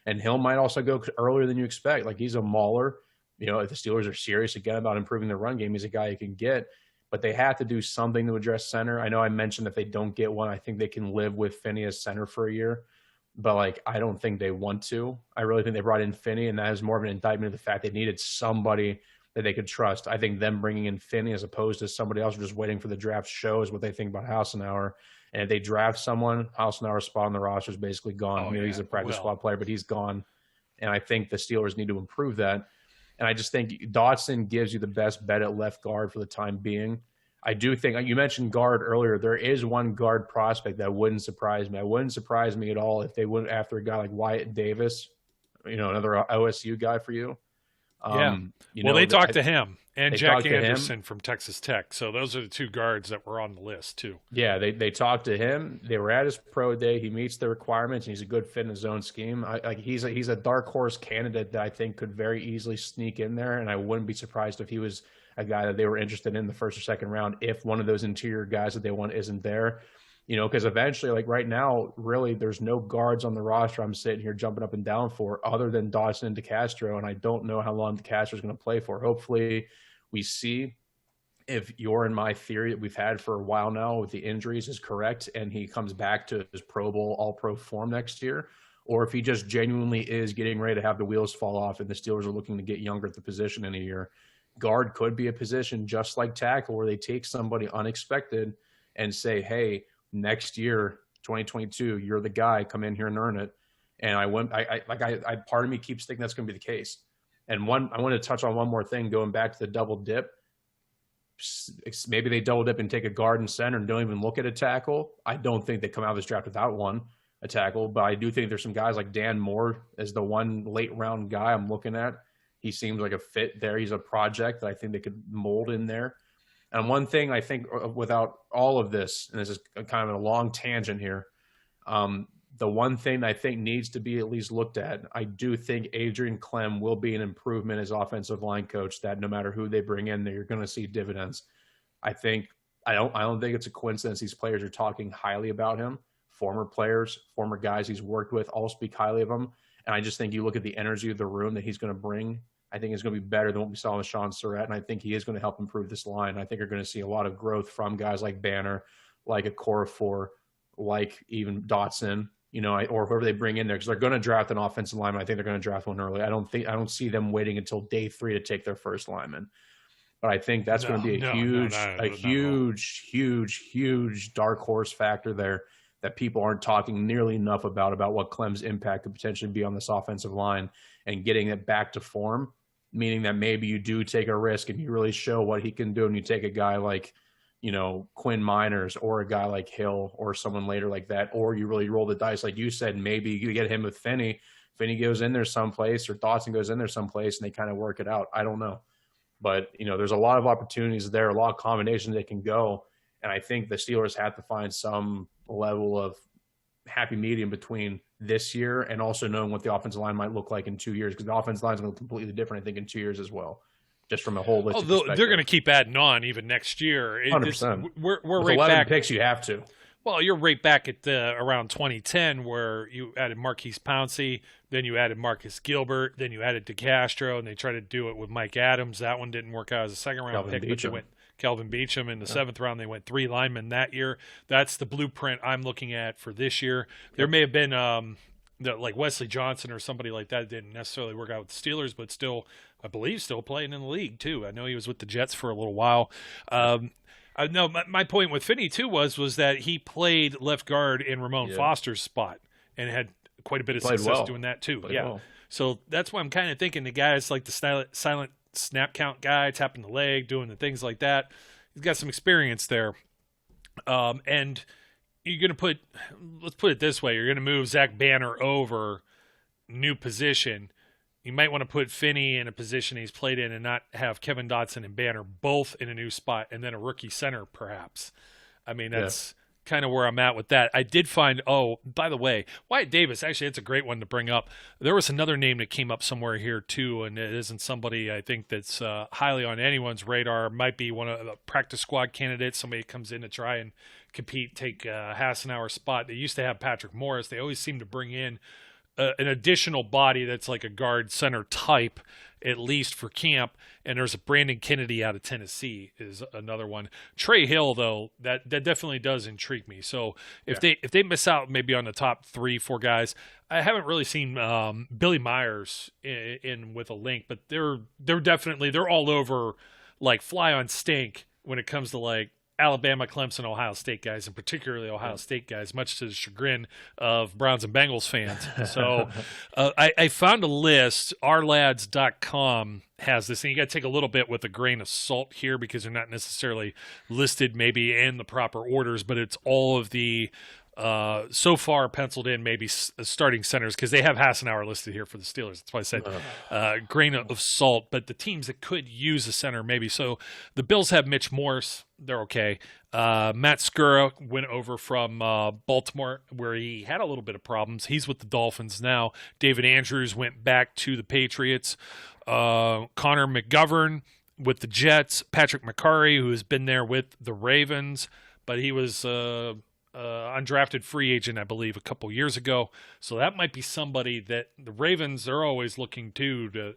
[SPEAKER 3] And Hill might also go earlier than you expect. Like, he's a mauler. You know, if the Steelers are serious again about improving their run game, he's a guy you can get. But they have to do something to address center. I know I mentioned if they don't get one, I think they can live with Finney as center for a year. But, like, I don't think they want to. I really think they brought in Finney, and that is more of an indictment of the fact they needed somebody that they could trust. I think them bringing in Finney as opposed to somebody else just waiting for the draft shows what they think about Hassenauer. And if they draft someone, Hassenauer's spot on the roster is basically gone. He's a practice squad player, but he's gone. And I think the Steelers need to improve that. And I just think Dotson gives you the best bet at left guard for the time being. I do think, you mentioned guard earlier, there is one guard prospect that wouldn't surprise me. It wouldn't surprise me at all if they went after a guy like Wyatt Davis, you know, another OSU guy for you.
[SPEAKER 2] They talked to him and Jack Anderson from Texas Tech. So those are the two guards that were on the list too.
[SPEAKER 3] Yeah, they talked to him. They were at his pro day. He meets the requirements, and he's a good fit in his own scheme. He's a dark horse candidate that I think could very easily sneak in there, and I wouldn't be surprised if he was a guy that they were interested in the first or second round if one of those interior guys that they want isn't there. because eventually, like right now, really, there's no guards on the roster I'm sitting here jumping up and down for other than Dawson and DeCastro, and I don't know how long DeCastro is going to play for. Hopefully, we see if your and my theory that we've had for a while now with the injuries is correct, and he comes back to his Pro Bowl, All-Pro form next year, or if he just genuinely is getting ready to have the wheels fall off and the Steelers are looking to get younger at the position in a year. Guard could be a position just like tackle where they take somebody unexpected and say, hey, next year, 2022, you're the guy, come in here and earn it. And part of me keeps thinking that's going to be the case. And I want to touch on one more thing, going back to the double dip. Maybe they double dip and take a guard and center and don't even look at a tackle. I don't think they come out of this draft without a tackle, but I do think there's some guys like Dan Moore as the one late round guy I'm looking at. He seems like a fit there. He's a project that I think they could mold in there. And one thing I think without all of this, and this is kind of a long tangent here, the one thing I think needs to be at least looked at, I do think Adrian Clem will be an improvement as offensive line coach, that no matter who they bring in, you're going to see dividends. I don't think it's a coincidence these players are talking highly about him. Former players, former guys he's worked with all speak highly of him. And I just think you look at the energy of the room that he's going to bring, I think it's going to be better than what we saw with Sean Surratt. And I think he is going to help improve this line. I think you're going to see a lot of growth from guys like Banner, like a Okorafor, like even Dotson, or whoever they bring in there, because they're going to draft an offensive lineman. I think they're going to draft one early. I don't see them waiting until day 3 to take their first lineman. But I think that's going to be a huge dark horse factor there that people aren't talking nearly enough about what Clem's impact could potentially be on this offensive line and getting it back to form, meaning that maybe you do take a risk and you really show what he can do, and you take a guy like, Quinn Miners or a guy like Hill or someone later like that, or you really roll the dice, like you said, maybe you get him with Finney. Finney goes in there someplace, or Dawson goes in there someplace, and they kind of work it out. I don't know. But, there's a lot of opportunities there, a lot of combinations they can go. And I think the Steelers have to find some level of happy medium between this year and also knowing what the offensive line might look like in 2 years, because the offensive line is going to look completely different, I think, in 2 years as well, just from a whole list.
[SPEAKER 2] They're going to keep adding on even next year.
[SPEAKER 3] 100%.
[SPEAKER 2] We're
[SPEAKER 3] with
[SPEAKER 2] right
[SPEAKER 3] 11
[SPEAKER 2] back.
[SPEAKER 3] picks, you have to.
[SPEAKER 2] Well, you're right back at around 2010, where you added Marquise Pouncey, then you added Marcus Gilbert, then you added DeCastro, and they tried to do it with Mike Adams. That one didn't work out as a second-round pick, but they went Kelvin Beachum in the 7th round. They went 3 linemen that year. That's the blueprint I'm looking at for this year. There may have been like Wesley Johnson or somebody like that didn't necessarily work out with the Steelers, but still, I believe, still playing in the league too. I know he was with the Jets for a little while. No, my point with Finney too was that he played left guard in Ramon Foster's spot and had quite a bit of success doing that too. Well. So that's why I'm kind of thinking the guys like the silent snap count guy, tapping the leg, doing the things like that. He's got some experience there. And you're going to let's put it this way, you're going to move Zach Banner over, new position. You might want to put Finney in a position he's played in and not have Kevin Dotson and Banner both in a new spot, and then a rookie center perhaps. I mean, that's kind of where I'm at with that. I did find, by the way, Wyatt Davis, actually, it's a great one to bring up. There was another name that came up somewhere here too, and it isn't somebody I think that's highly on anyone's radar. Might be one of the practice squad candidates. Somebody comes in to try and compete, take Hassenauer's spot. They used to have Patrick Morris. They always seem to bring in an additional body that's like a guard center type, at least for camp. And there's a Brandon Kennedy out of Tennessee is another one. Trey Hill, though, that definitely does intrigue me. So if they miss out maybe on the top 3-4 guys, I haven't really seen Billy Myers in with a link, but they're all over like fly on stink when it comes to like Alabama, Clemson, Ohio State guys, and particularly Ohio State guys, much to the chagrin of Browns and Bengals fans. So I found a list. Ourlads.com has this, and you got to take a little bit with a grain of salt here because they're not necessarily listed maybe in the proper orders, but it's all of the so far penciled in maybe starting centers, because they have Hassenauer listed here for the Steelers. That's why I said grain of salt, but the teams that could use a center maybe. So the Bills have Mitch Morse. They're okay. Matt Skura went over from Baltimore, where he had a little bit of problems. He's with the Dolphins now. David Andrews went back to the Patriots. Connor McGovern with the Jets. Patrick McCarry, who has been there with the Ravens, but he was undrafted free agent, I believe, a couple years ago. So that might be somebody that the Ravens are always looking to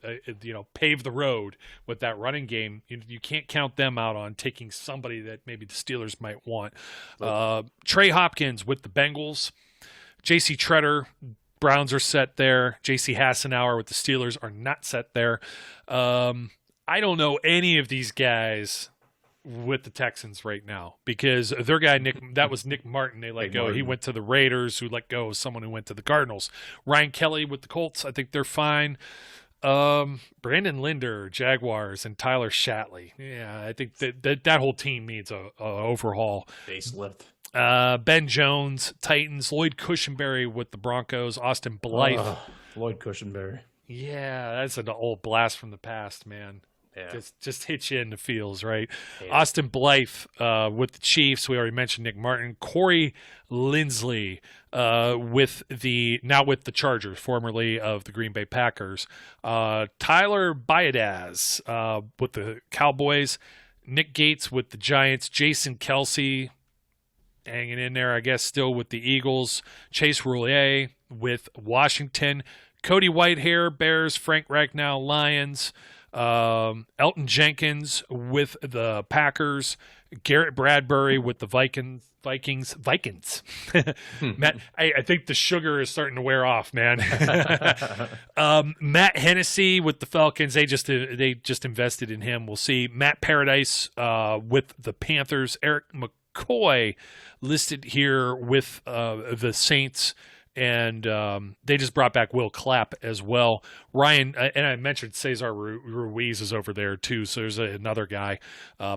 [SPEAKER 2] pave the road with that running game. You can't count them out on taking somebody that maybe the Steelers might want. Trey Hopkins with the Bengals. J.C. Treader, Browns are set there. J.C. Hassenauer with the Steelers are not set there. I don't know any of these guys with the Texans right now because their guy, that was Nick Martin. They let go. He went to the Raiders, who let go of someone who went to the Cardinals. Ryan Kelly with the Colts, I think they're fine. Brandon Linder, Jaguars, and Tyler Shatley. Yeah, I think that whole team needs a overhaul.
[SPEAKER 3] Facelift.
[SPEAKER 2] Ben Jones, Titans. Lloyd Cushenberry with the Broncos. Austin Blythe.
[SPEAKER 3] Lloyd Cushenberry.
[SPEAKER 2] Yeah, that's an old blast from the past, man.
[SPEAKER 3] Yeah.
[SPEAKER 2] Just hits you in the feels, right? Yeah. Austin Blythe with the Chiefs. We already mentioned Nick Martin. Corey Linsley with the Chargers, formerly of the Green Bay Packers. Tyler Biadasz with the Cowboys. Nick Gates with the Giants. Jason Kelsey hanging in there, I guess, still with the Eagles. Chase Roullier with Washington. Cody Whitehair, Bears. Frank Ragnow, Lions. Elton Jenkins with the Packers. Garrett Bradbury with the Vikings. Matt, I think the sugar is starting to wear off, man. Matt Hennessy with the Falcons. They just invested in him. We'll see. Matt Paradise with the Panthers. Eric McCoy listed here with the Saints. And they just brought back Will Clapp as well. Ryan, and I mentioned Cesar Ruiz is over there too, so there's another guy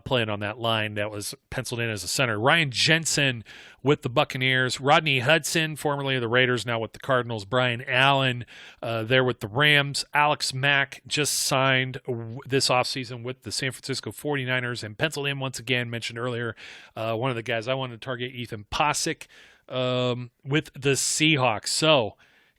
[SPEAKER 2] playing on that line that was penciled in as a center. Ryan Jensen with the Buccaneers. Rodney Hudson, formerly of the Raiders, now with the Cardinals. Brian Allen there with the Rams. Alex Mack just signed this offseason with the San Francisco 49ers and penciled in once again, mentioned earlier, one of the guys I wanted to target, Ethan Posick. With the Seahawks. So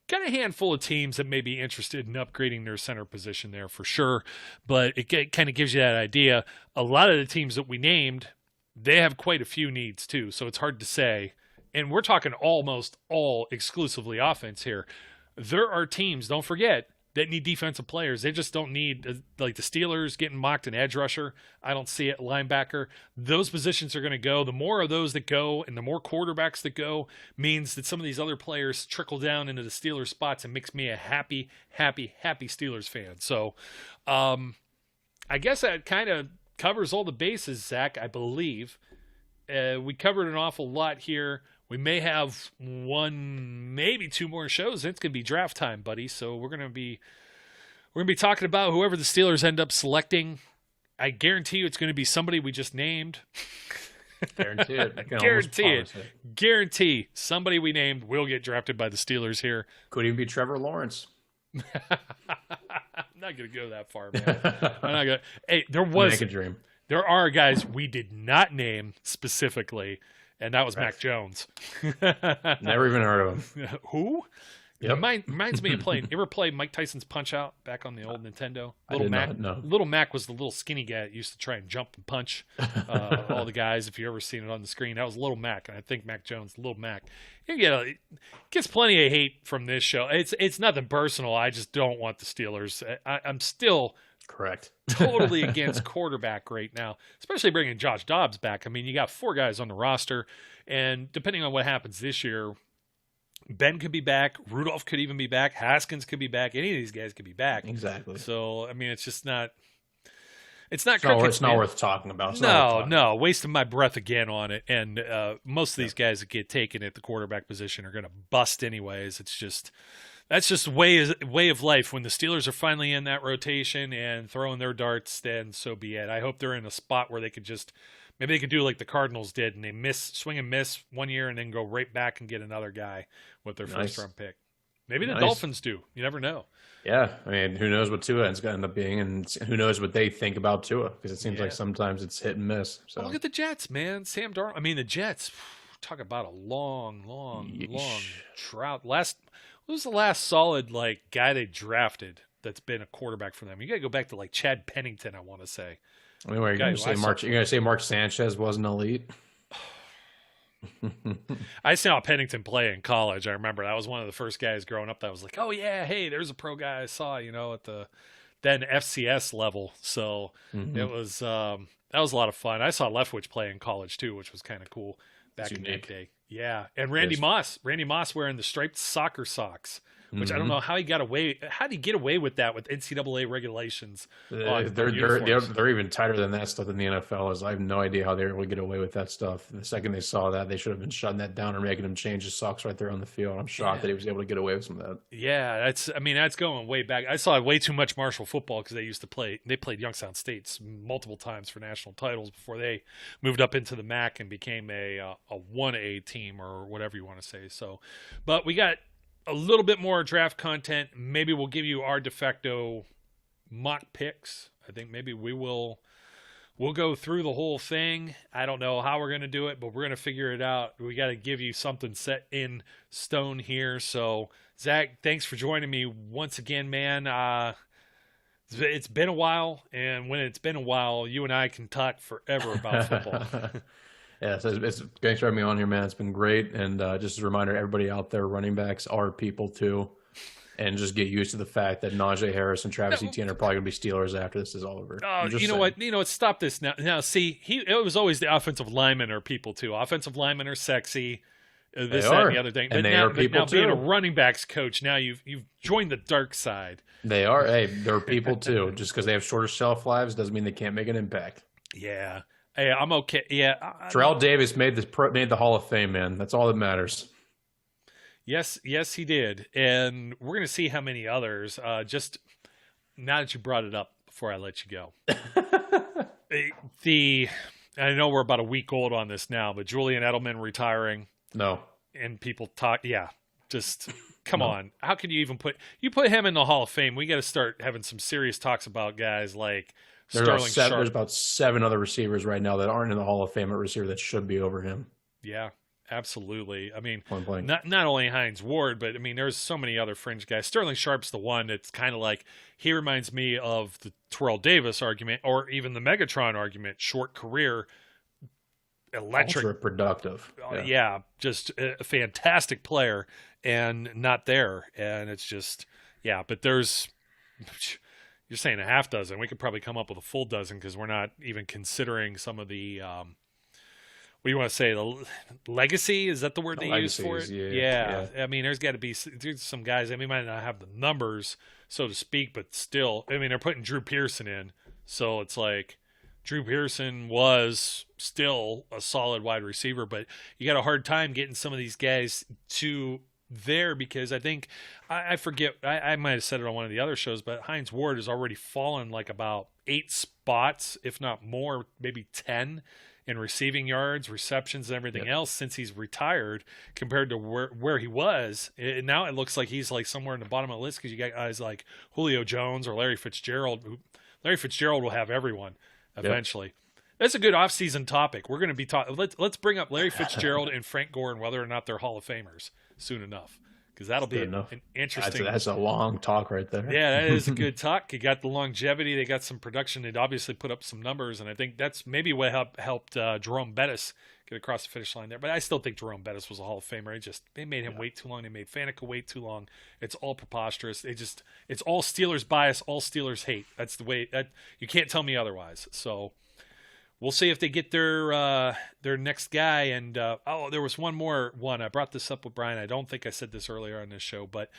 [SPEAKER 2] got a handful of teams that may be interested in upgrading their center position there for sure, but it kind of gives you that idea. A lot of the teams that we named, they have quite a few needs too, so it's hard to say. And we're talking almost all exclusively offense here. There are teams, don't forget, that need defensive players. They just don't need, like the Steelers getting mocked an edge rusher. I don't see it, linebacker. Those positions are going to go. The more of those that go and the more quarterbacks that go means that some of these other players trickle down into the Steelers spots and makes me a happy, happy, happy Steelers fan. So I guess that kind of covers all the bases, Zach, I believe. We covered an awful lot here. We may have one, maybe two more shows. It's going to be draft time, buddy. So we're going to be talking about whoever the Steelers end up selecting. I guarantee you it's going to be somebody we just named.
[SPEAKER 3] Guarantee it.
[SPEAKER 2] Guarantee somebody we named will get drafted by the Steelers here.
[SPEAKER 3] Could even be Trevor Lawrence.
[SPEAKER 2] I'm not going to go that far, man. I'm not going. Hey, make a dream. There are guys we did not name specifically. And that was right. Mac Jones.
[SPEAKER 3] Never even heard of him.
[SPEAKER 2] Who?
[SPEAKER 3] Yep.
[SPEAKER 2] Reminds me of playing. You ever play Mike Tyson's Punch-Out back on the old Nintendo?
[SPEAKER 3] Little Mac. No.
[SPEAKER 2] Little Mac was the little skinny guy that used to try and jump and punch all the guys. If you ever seen it on the screen, that was Little Mac, and I think Mac Jones, Little Mac. It gets plenty of hate from this show. It's nothing personal. I just don't want the Steelers. I'm still.
[SPEAKER 3] Correct.
[SPEAKER 2] Totally against quarterback right now, especially bringing Josh Dobbs back. I mean, you got 4 guys on the roster, and depending on what happens this year, Ben could be back. Rudolph could even be back. Haskins could be back. Any of these guys could be back.
[SPEAKER 3] Exactly.
[SPEAKER 2] So, I mean, it's just not. It's
[SPEAKER 3] not worth talking about.
[SPEAKER 2] No, wasting my breath again on it. And most of these guys that get taken at the quarterback position are going to bust anyways. It's just. That's just way of life. When the Steelers are finally in that rotation and throwing their darts, then so be it. I hope they're in a spot where they could maybe they could do like the Cardinals did, and they swing and miss one year and then go right back and get another guy with their first-round pick. Maybe the Dolphins do. You never know.
[SPEAKER 3] Yeah, I mean, who knows what Tua is going to end up being, and who knows what they think about Tua, because it seems like sometimes it's hit and miss. So
[SPEAKER 2] look at the Jets, man. Sam Darnold. I mean, the Jets. Talk about a long drought. Who's the last solid guy they drafted that's been a quarterback for them? You got to go back to Chad Pennington, I want to say.
[SPEAKER 3] I mean, you're going to say Mark Sanchez wasn't elite?
[SPEAKER 2] I saw Pennington play in college. I remember that was one of the first guys growing up that was like, oh yeah, hey, there's a pro guy I saw, at the then FCS level. So it was that was a lot of fun. I saw Leftwich play in college too, which was kind of cool back in that day. Yeah, and Randy Moss wearing the striped soccer socks, which I don't know how he got away. How did he get away with that with NCAA regulations?
[SPEAKER 3] They're even tighter than that stuff in the NFL is. I have no idea how they were able to get away with that stuff. The second they saw that, they should have been shutting that down and making him change his socks right there on the field. I'm shocked that he was able to get away with some of that.
[SPEAKER 2] Yeah, that's going way back. I saw way too much Marshall football because they played Youngstown States multiple times for national titles before they moved up into the MAC and became a 1A team or whatever you want to say. So, but we got a little bit more draft content. Maybe we'll give you our de facto mock picks. I think maybe we'll go through the whole thing. I don't know how we're going to do it, but we're going to figure it out. We got to give you something set in stone here. So, Zach, thanks for joining me once again, man. It's been a while, and when it's been a while, you and I can talk forever about football.
[SPEAKER 3] Yeah, so thanks for having me on here, man. It's been great. And just a reminder, everybody out there, running backs are people too. And just get used to the fact that Najee Harris and Travis Etienne are probably going to be Steelers after this is all over.
[SPEAKER 2] You know what? Stop this now. Now, see, it was always the offensive linemen are people too. Offensive linemen are sexy. This, that, and the other thing.
[SPEAKER 3] And they are people too.
[SPEAKER 2] Being a running backs coach, now you've joined the dark side.
[SPEAKER 3] They are. Hey, they're people too. Just because they have shorter shelf lives doesn't mean they can't make an impact.
[SPEAKER 2] Yeah. Hey, I'm okay. Yeah.
[SPEAKER 3] Terrell Davis made the Hall of Fame, man. That's all that matters.
[SPEAKER 2] Yes, he did. And we're going to see how many others. Just now that you brought it up before I let you go. I know we're about a week old on this now, but Julian Edelman retiring.
[SPEAKER 3] No.
[SPEAKER 2] And people talk. Yeah. Just come on. How can you even put him in the Hall of Fame? We got to start having some serious talks about guys like
[SPEAKER 3] There's about 7 other receivers right now that aren't in the Hall of Fame at receiver that should be over him.
[SPEAKER 2] Yeah, absolutely. I mean, not only Heinz Ward, but I mean, there's so many other fringe guys. Sterling Sharp's the one that's kind of like, he reminds me of the Terrell Davis argument or even the Megatron argument, short career, electric.
[SPEAKER 3] Ultra productive.
[SPEAKER 2] Yeah, just a fantastic player and not there. And it's just, but there's... You're saying a half dozen. We could probably come up with a full dozen because we're not even considering some of the, what do you want to say? The legacy? Is that the word they use for it? Yeah. I mean, there's some guys, we might not have the numbers, so to speak, but still, I mean, they're putting Drew Pearson in. So it's like Drew Pearson was still a solid wide receiver, but you got a hard time getting some of these guys to there because I think I forget I might have said it on one of the other shows, but Heinz Ward has already fallen like about 8 spots, if not more, maybe 10 in receiving yards, receptions, and everything else since he's retired compared to where he was. Now it looks like he's like somewhere in the bottom of the list because you got guys like Julio Jones or Larry Fitzgerald. Larry Fitzgerald will have everyone eventually. Yep. That's a good off-season topic. We're going to be talking. Let's bring up Larry Fitzgerald and Frank Gore and whether or not they're Hall of Famers soon enough, because that'll be an interesting.
[SPEAKER 3] That's a long talk right there.
[SPEAKER 2] Yeah, that is a good talk. You got the longevity. They got some production. They'd obviously put up some numbers, and I think that's maybe what helped Jerome Bettis get across the finish line there. But I still think Jerome Bettis was a Hall of Famer. They made him wait too long. They made Faneca wait too long. It's all preposterous. It's all Steelers bias, all Steelers hate. That's the way that you can't tell me otherwise. So. We'll see if they get their next guy. And, there was one more one. I brought this up with Brian. I don't think I said this earlier on this show, but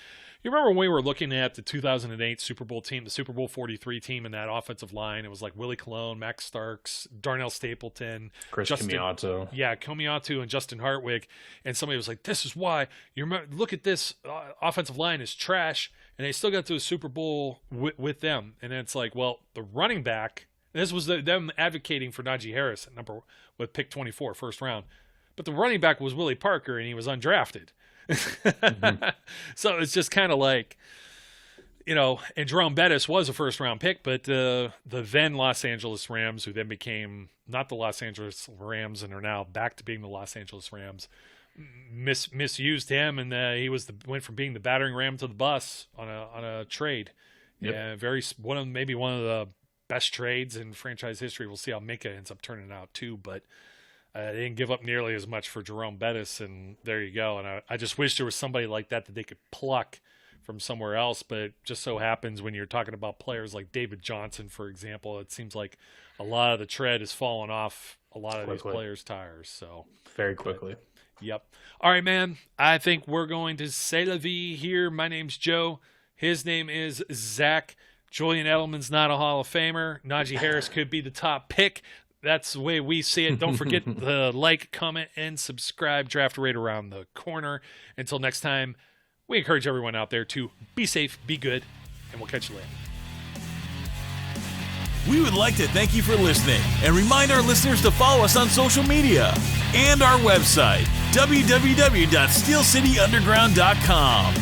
[SPEAKER 2] you remember when we were looking at the 2008 Super Bowl team, the Super Bowl 43 team and that offensive line? It was like Willie Colon, Max Starks, Darnell Stapleton.
[SPEAKER 3] Chris Comiato.
[SPEAKER 2] Yeah, Comiato and Justin Hartwig. And somebody was like, this is why. You remember, look at this offensive line is trash. And they still got to the Super Bowl with them. And it's like, well, the running back... This was them advocating for Najee Harris with pick 24, first round. But the running back was Willie Parker, and he was undrafted. So it's just kind of like, and Jerome Bettis was a first-round pick, but the then Los Angeles Rams, who then became not the Los Angeles Rams and are now back to being the Los Angeles Rams, misused him, and he went from being the battering ram to the bus on a trade. Yep. Yeah, maybe one of the best trades in franchise history. We'll see how Minka ends up turning out too. But They didn't give up nearly as much for Jerome Bettis, and there you go. And I just wish there was somebody like that they could pluck from somewhere else, but it just so happens when you're talking about players like David Johnson, for example, it seems like a lot of the tread has fallen off a lot of these players' tires. So
[SPEAKER 3] very quickly.
[SPEAKER 2] Yep. All right, man. I think we're going to say la vie here. My name's Joe. His name is Zach. Julian Edelman's not a Hall of Famer. Najee Harris could be the top pick. That's the way we see it. Don't forget to like, comment, and subscribe. Draft right around the corner. Until next time, we encourage everyone out there to be safe, be good, and we'll catch you later.
[SPEAKER 1] We would like to thank you for listening and remind our listeners to follow us on social media and our website, www.steelcityunderground.com.